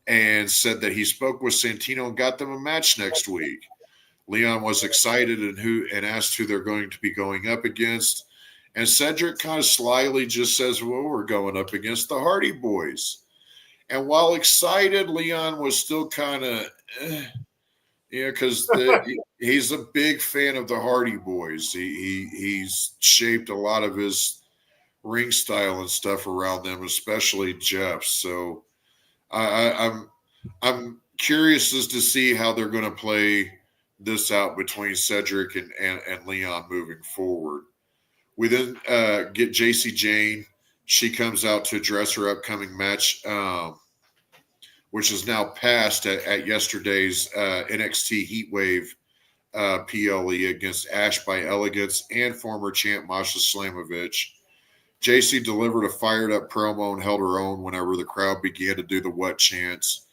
J: and said that he spoke with Santino and got them a match next week. Leon was excited and asked who they're going to be going up against. And Cedric kind of slyly just says, well, we're going up against the Hardy Boys. And while excited, Leon was still kind of, because he's a big fan of the Hardy Boys. He's shaped a lot of his ring style and stuff around them, especially Jeff's. So I'm curious as to see how they're going to play this out between Cedric and Leon moving forward. We then get JC Jane. She comes out to address her upcoming match, which is now passed at yesterday's NXT Heatwave PLE against Ash by Elegance and former champ Masha Slamovich. JC delivered a fired-up promo and held her own whenever the crowd began to do the what chants.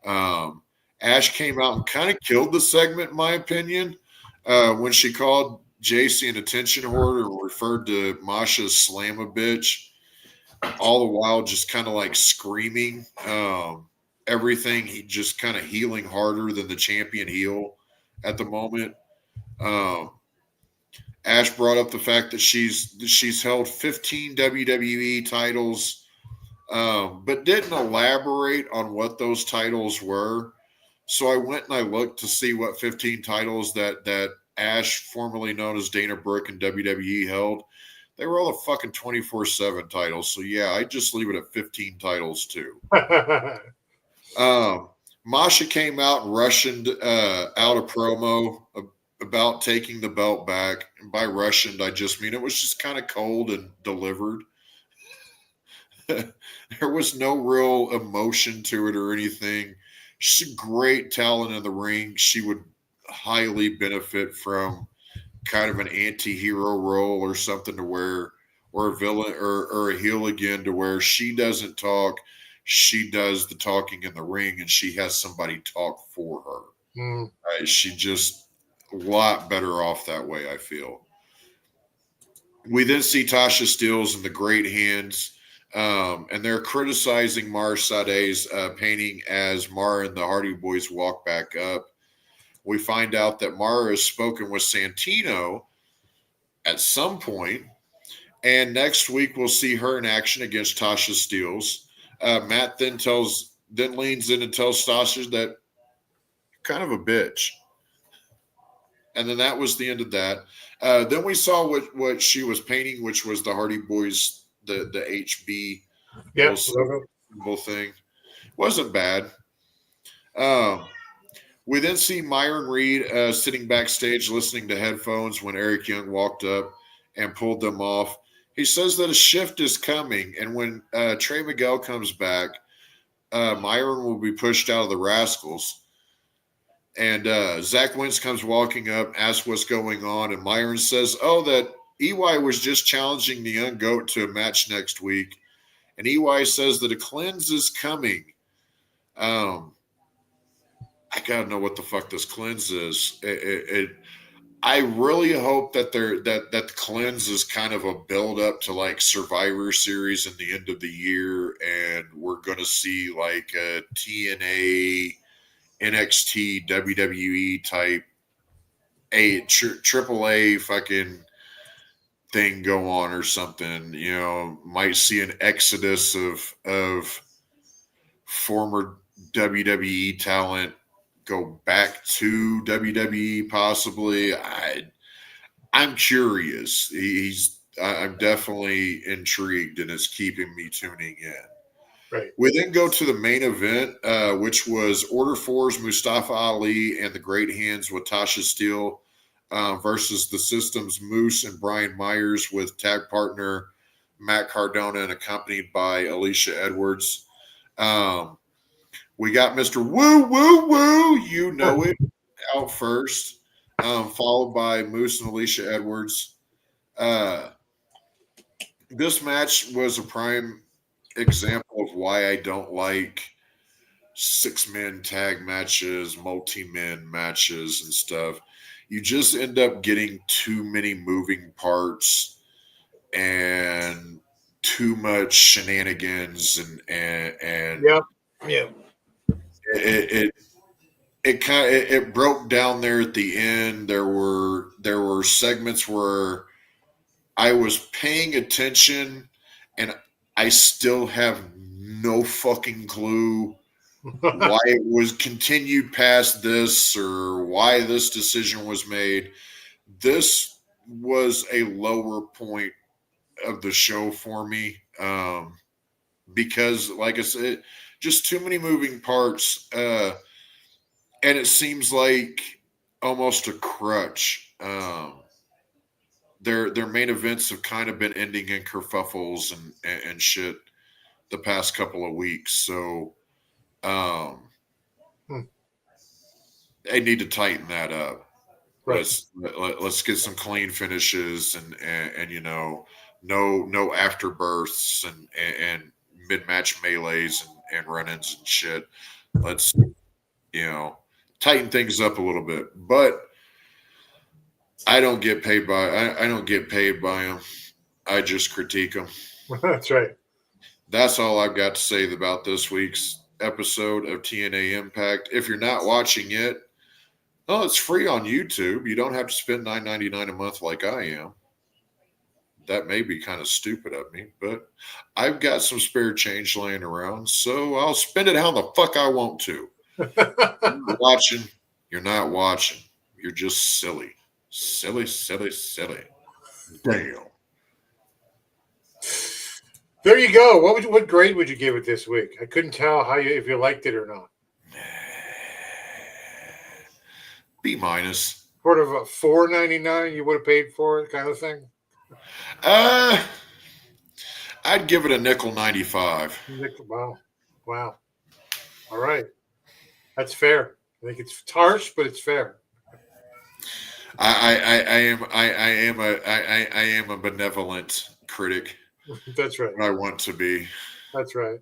J: Ash came out and kind of killed the segment, in my opinion, when she called JC an attention whore and referred to Masha as slam a bitch, all the while just kind of like screaming everything. He just kind of healing harder than the champion heel at the moment. Ash brought up the fact that she's held 15 WWE titles, but didn't elaborate on what those titles were. So I went and I looked to see what 15 titles that Ash, formerly known as Dana Brooke in WWE, held. They were all the fucking 24/7 titles. So yeah, I just leave it at 15 titles too. Masha came out and Russianed out a promo about taking the belt back. And by Russianed, I just mean it was just kind of cold and delivered. There was no real emotion to it or anything. She's a great talent in the ring. She would highly benefit from kind of an anti-hero role or something to where, or a villain or a heel again, to where she doesn't talk. She does the talking in the ring and she has somebody talk for her. She just a lot better off that way, I feel. We then see Tasha Steelz in the Great Hands, and they're criticizing Mara Sade's painting as Mara and the Hardy Boys walk back up. We find out that Mara has spoken with Santino at some point, and next week we'll see her in action against Tasha Steelz. Matt then leans in and tells Tasha that you're kind of a bitch. And then that was the end of that. Then we saw what she was painting, which was the Hardy Boys, the HB symbol thing. Wasn't bad. We then see Myron Reed sitting backstage listening to headphones when Eric Young walked up and pulled them off. He says that a shift is coming, and when Trey Miguel comes back, Myron will be pushed out of the Rascals. And Zach Wentz comes walking up, asks what's going on, and Myron says, "Oh, that EY was just challenging the young goat to a match next week." And EY says that a cleanse is coming. I gotta know what the fuck this cleanse is. I really hope that that the cleanse is kind of a build up to like Survivor Series in the end of the year, and we're gonna see like a TNA, NXT, WWE type triple A fucking thing go on or something. You know, might see an exodus of former WWE talent go back to WWE possibly. I'm curious. I'm definitely intrigued, and it's keeping me tuning in.
E: Right.
J: We then go to the main event, which was Order 4's Mustafa Ali and the Great Hands with Tasha Steele versus the System's Moose and Brian Myers with tag partner Matt Cardona and accompanied by Alicia Edwards. We got Mr. Woo, Woo, Woo, you know it, out first, followed by Moose and Alicia Edwards. This match was a prime example of why I don't like 6-man tag matches, multi-man matches and stuff. You just end up getting too many moving parts and too much shenanigans and
E: yeah.
J: It broke down there at the end. There were segments where I was paying attention and I still have no fucking clue why it was continued past this or why this decision was made. This was a lower point of the show for me because, like I said, just too many moving parts. And it seems like almost a crutch. Their main events have kind of been ending in kerfuffles and shit the past couple of weeks. So they need to tighten that up.
E: Right.
J: Let's get some clean finishes and you know, no afterbirths and mid-match melees and run-ins and shit. Let's, you know, tighten things up a little bit. But I don't get paid by them. I just critique them.
E: That's right.
J: That's all I've got to say about this week's episode of TNA Impact. If you're not watching it, oh, it's free on YouTube. You don't have to spend $9.99 a month like I am. That may be kind of stupid of me, but I've got some spare change laying around, so I'll spend it how the fuck I want to. You're watching, you're not watching. You're just silly. Silly. Damn.
E: There you go. What grade would you give it this week? I couldn't tell if you liked it or not.
J: B-.
E: Sort of a $4.99 you would have paid for it kind of thing?
J: I'd give it a $1.95.
E: Wow. All right. That's fair. I think it's harsh, but it's fair.
J: I am a benevolent critic.
E: That's right.
J: I want to be.
E: That's right.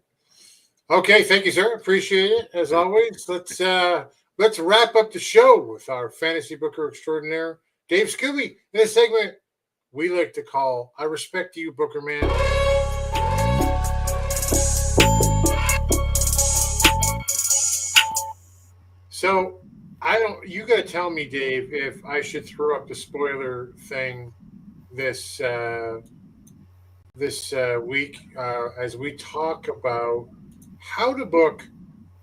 E: Okay, thank you, sir. Appreciate it as always. Let's wrap up the show with our fantasy booker extraordinaire, Dave Scooby, in a segment we like to call "I Respect You, Booker Man." So you got to tell me, Dave, if I should throw up the spoiler thing this week as we talk about how to book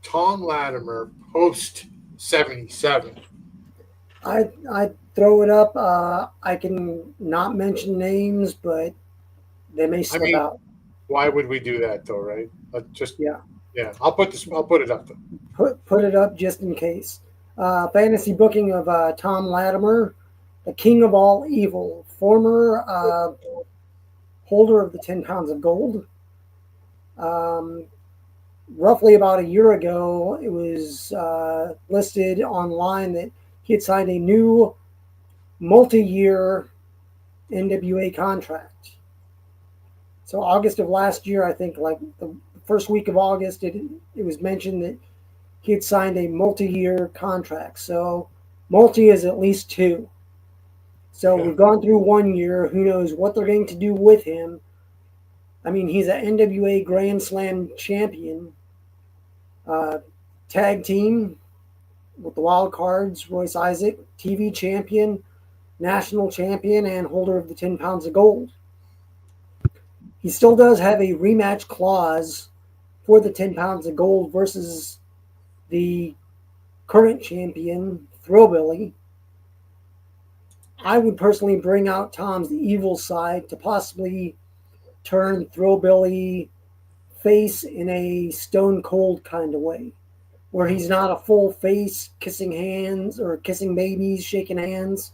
E: Tom Latimer post 77.
K: I throw it up. I can not mention names, but they may slip out.
E: Why would we do that though, right? Yeah. I'll put it up though.
K: Put it up just in case. Fantasy booking of Tom Latimer, the king of all evil, former holder of the 10 pounds of gold. roughly about a year ago, it was listed online that he had signed a new multi-year NWA contract. So August of last year, I think, like the first week of August, it was mentioned that he had signed a multi-year contract. So multi is at least 2. So we've gone through 1 year. Who knows what they're going to do with him? I mean, he's an NWA Grand Slam champion, tag team with the Wild Cards, Royce Isaac, TV champion, national champion, and holder of the 10 pounds of gold. He still does have a rematch clause for the 10 pounds of gold versus the current champion, Thrillbilly. I would personally bring out Tom's evil side to possibly turn Thrillbilly face in a stone cold kind of way, where he's not a full face kissing hands or kissing babies, shaking hands,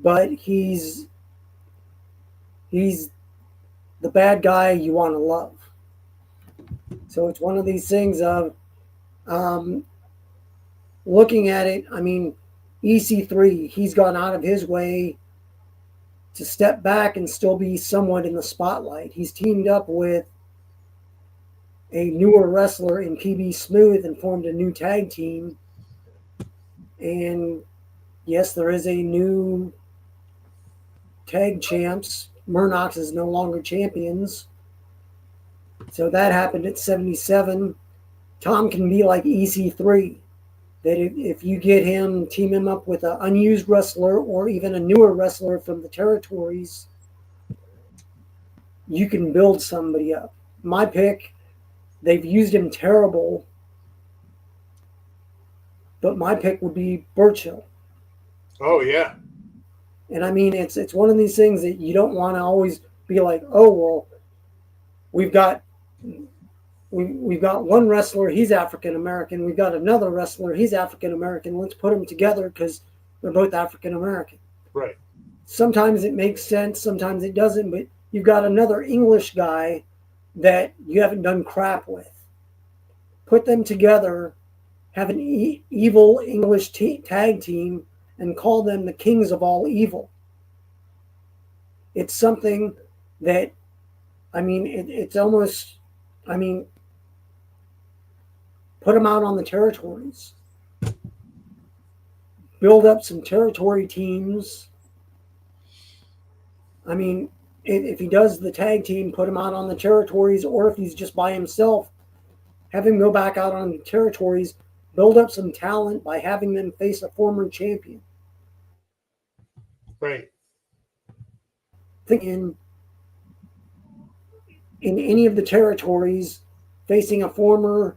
K: but he's the bad guy you want to love. So it's one of these things of looking at it. I mean, EC3, he's gone out of his way to step back and still be somewhat in the spotlight. He's teamed up with a newer wrestler in PB Smooth and formed a new tag team. And yes, there is a new tag champs. Murnox is no longer champions. So that happened at 77. Tom can be like EC3. That if you get him, team him up with an unused wrestler or even a newer wrestler from the territories, you can build somebody up. My pick, they've used him terrible, but my pick would be Burchill.
E: Oh, yeah.
K: And I mean, it's one of these things that you don't want to always be like, oh, well, we've got one wrestler, he's African American. We've got another wrestler, he's African American. Let's put them together because they're both African American.
E: Right.
K: Sometimes it makes sense, sometimes it doesn't. But you've got another English guy that you haven't done crap with. Put them together, have an evil English tag team, and call them the Kings of All Evil. It's something that, I mean, it's almost, I mean, put them out on the territories. Build up some territory teams. I mean, if he does the tag team, put him out on the territories, or if he's just by himself, have him go back out on the territories, build up some talent by having them face a former champion.
E: Right.
K: Think in any of the territories facing a former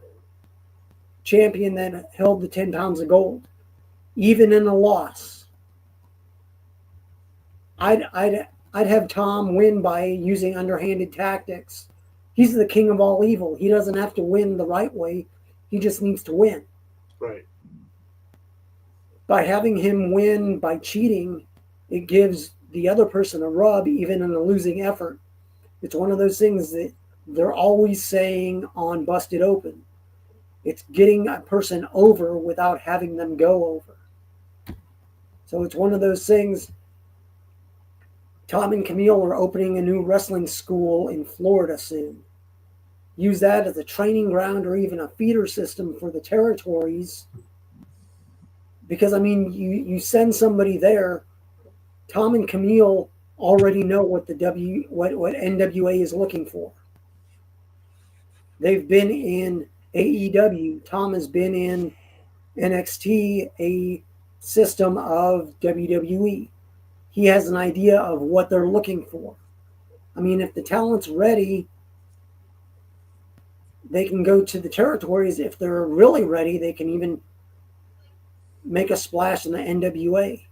K: champion that held the 10 pounds of gold, even in a loss. I'd have Tom win by using underhanded tactics. He's the king of all evil. He doesn't have to win the right way. He just needs to win.
E: Right.
K: By having him win by cheating, it gives the other person a rub, even in a losing effort. It's one of those things that they're always saying on Busted Open. It's getting a person over without having them go over. So it's one of those things. Tom and Camille are opening a new wrestling school in Florida soon. Use that as a training ground or even a feeder system for the territories. Because, I mean, you send somebody there, Tom and Camille already know what what NWA is looking for. They've been in AEW. Tom has been in NXT, a system of WWE. He has an idea of what they're looking for. I mean, if the talent's ready, they can go to the territories. If they're really ready, they can even make a splash in the NWA.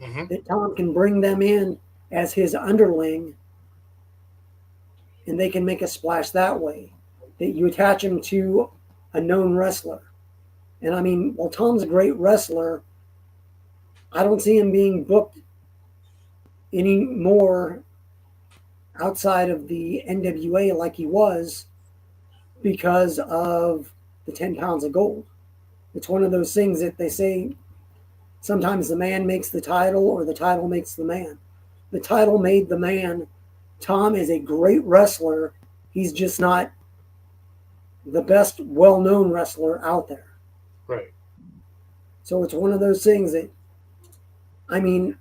K: Mm-hmm. That Tom can bring them in as his underling, and they can make a splash that way. That you attach him to a known wrestler. And I mean, while Tom's a great wrestler, I don't see him being booked anymore outside of the NWA like he was. because of the 10 pounds of gold. It's one of those things that they say sometimes the man makes the title or the title makes the man. The title made the man. Tom is a great wrestler. He's just not the best well-known wrestler out there.
E: Right.
K: So it's one of those things that, I mean,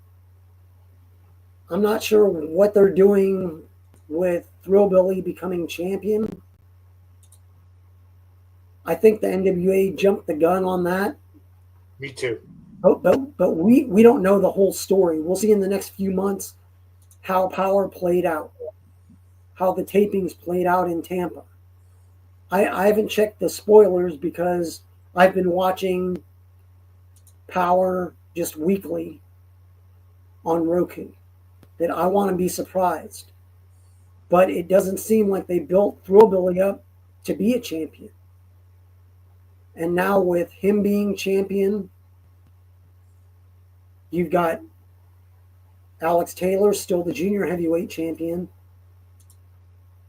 K: I'm not sure what they're doing with Thrillbilly becoming champion. I think the NWA jumped the gun on that.
E: Me too.
K: But we don't know the whole story. We'll see in the next few months how Power played out, how the tapings played out in Tampa. I haven't checked the spoilers because I've been watching Power just weekly on Roku. That I want to be surprised. But it doesn't seem like they built Thrillbilly up to be a champion. And now with him being champion, you've got Alex Taylor, still the junior heavyweight champion.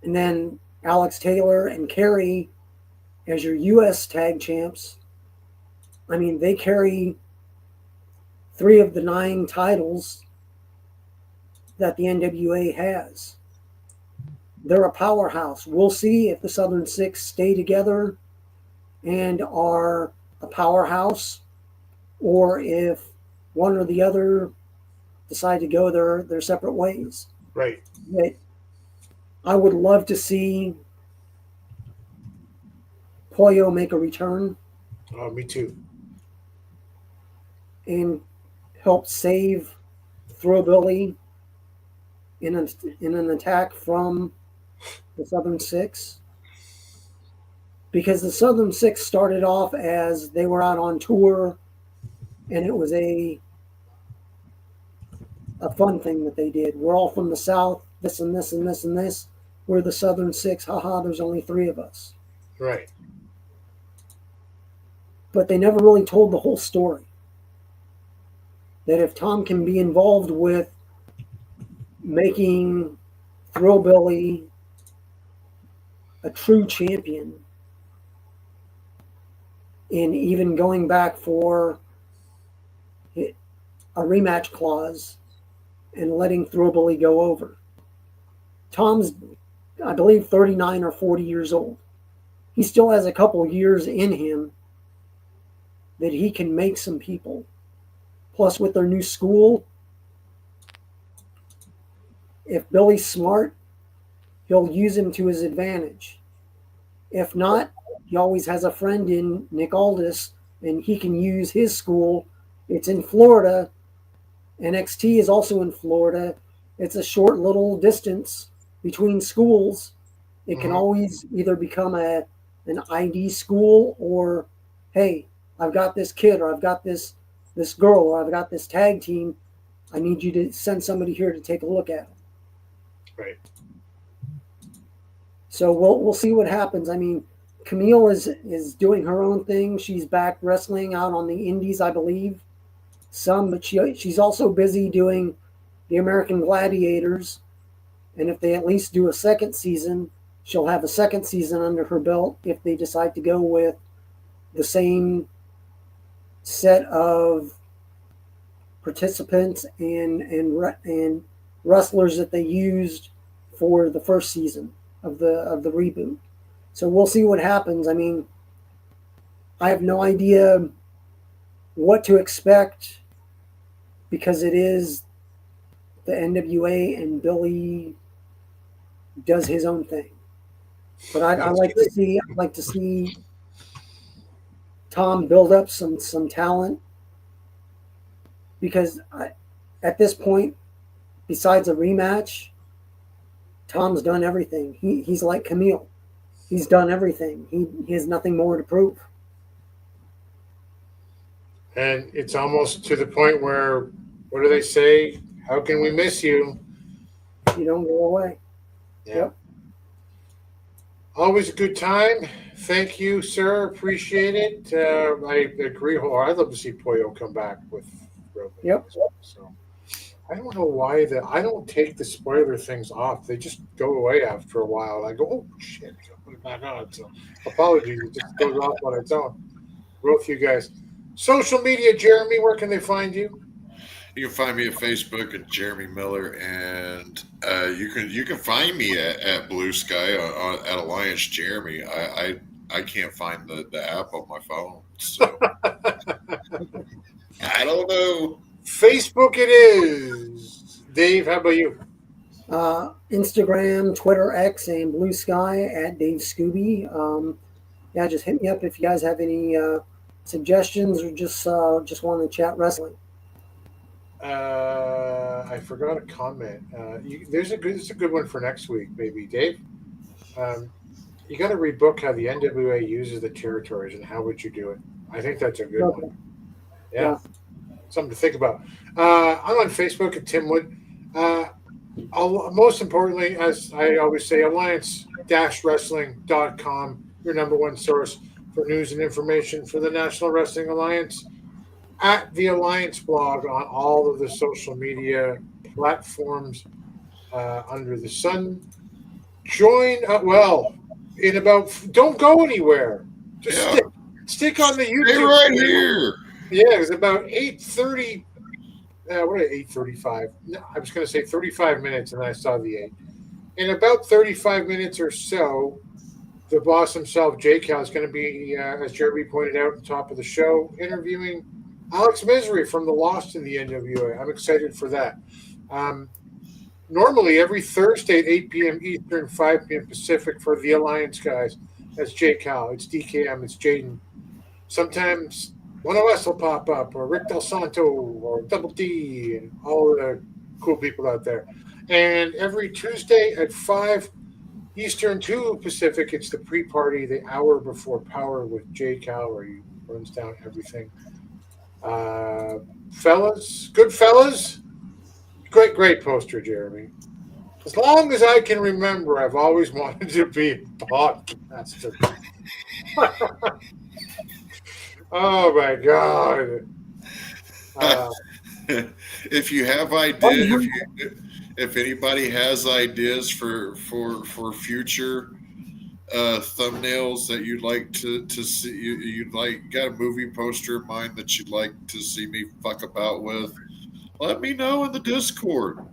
K: And then Alex Taylor and Kerry as your U.S. tag champs. I mean, they carry 3 of the 9 titles that the NWA has. They're a powerhouse. We'll see if the Southern Six stay together and are a powerhouse, or if one or the other decide to go their separate ways.
E: Right.
K: But I would love to see Pollo make a return.
E: Me too.
K: And help save Thrillbilly in an attack from the Southern Six. Because the Southern Six started off as they were out on tour, and it was a fun thing that they did. We're all from the South, this and this and this and this. We're the Southern Six. Haha, there's only 3 of us.
E: Right.
K: But they never really told the whole story. That if Tom can be involved with making Thrillbilly a true champion, and even going back for a rematch clause and letting Thrillbilly go over. Tom's, I believe, 39 or 40 years old. He still has a couple years in him that he can make some people. Plus, with their new school, if Billy's smart, he'll use him to his advantage. If not, he always has a friend in Nick Aldis, and he can use his school. It's in Florida. NXT is also in Florida. It's a short little distance between schools. It can always either become an ID school, or, hey, I've got this kid, or I've got this girl, or I've got this tag team. I need you to send somebody here to take a look at it.
E: Right.
K: So we'll see what happens. I mean, Camille is doing her own thing. She's back wrestling out on the indies, I believe. But she's also busy doing the American Gladiators. And if they at least do a second season, she'll have a second season under her belt if they decide to go with the same set of participants and wrestlers that they used for the first season of the reboot. So we'll see what happens. I mean, I have no idea what to expect because it is the NWA and Billy does his own thing. But I'd like to see Tom build up some talent, because at this point, besides a rematch, Tom's done everything. He's like Camille. He's done everything. He has nothing more to prove.
E: And it's almost to the point where, what do they say? How can we miss you?
K: You don't go away.
E: Yeah.
K: Yep.
E: Always a good time. Thank you, sir. Appreciate it. I agree. I'd love to see Pollo come back with Roman.
K: Yep.
E: So I don't know why I don't take the spoiler things off. They just go away after a while. I go, oh shit, I gotta put it back on. So apologies, it just goes off on its own. Both you guys. Social media, Jeremy, where can they find you?
J: You can find me at Facebook at Jeremy Miller, and you can find me at Blue Sky at Alliance Jeremy. I can't find the app on my phone, so I don't know.
E: Facebook it is. Dave, how about you?
K: Instagram, Twitter, X, and Blue Sky at Dave Scooby. Yeah, just hit me up if you guys have any suggestions or just want to chat wrestling.
E: I forgot a comment. There's a good one for next week, maybe, Dave. You got to rebook how the NWA uses the territories and how would you do it? I think that's a good one. Yeah. Something to think about. I'm on Facebook at Tim Wood. Most importantly, as I always say, alliance-wrestling.com, your number one source for news and information for the National Wrestling Alliance. At the Alliance blog on all of the social media platforms under the sun. Join, don't go anywhere. Just stick on the YouTube.
J: Stay right here.
E: Yeah, it was about 8:30. What at 8:35? No, I was going to say 35 minutes, and then I saw the 8. In about 35 minutes or so, the boss himself, Jay Cal, is going to be, as Jeremy pointed out at the top of the show, interviewing Alex Misery from the Lost in the NWA. I'm excited for that. Normally, every Thursday at 8 p.m. Eastern, 5 p.m. Pacific for the Alliance guys. That's Jay Cal. It's DKM. It's Jaden. Sometimes one of us will pop up, or Rick Del Santo, or Double D, and all the cool people out there. And every Tuesday at 5 Eastern, 2 Pacific, it's the pre-party, the hour before Power with Jay Cal, where he runs down everything. Good fellas. Great poster, Jeremy. As long as I can remember, I've always wanted to be a podcaster. Oh my God.
J: If you have ideas, if anybody has ideas for future thumbnails that you'd like to see, you'd like got a movie poster in mind that you'd like to see me fuck about with, let me know in the Discord.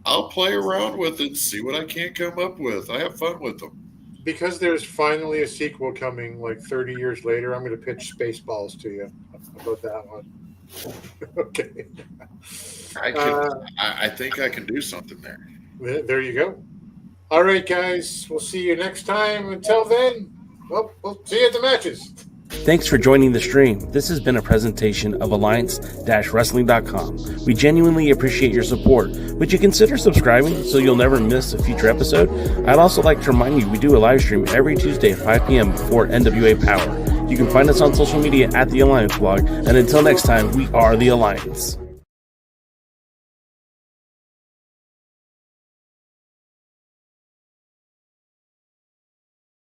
J: I'll play around with it and see what I can come up with. I have fun with them.
E: Because there's finally a sequel coming like 30 years later, I'm going to pitch Spaceballs to you about that one. Okay.
J: I think I can do something there.
E: There you go. All right, guys. We'll see you next time. Until then, well, we'll see you at the matches.
P: Thanks for joining the stream. This has been a presentation of Alliance-Wrestling.com. We genuinely appreciate your support. Would you consider subscribing so you'll never miss a future episode? I'd also like to remind you we do a live stream every Tuesday at 5 p.m. before NWA Power. You can find us on social media at The Alliance Blog. And until next time, we are The Alliance.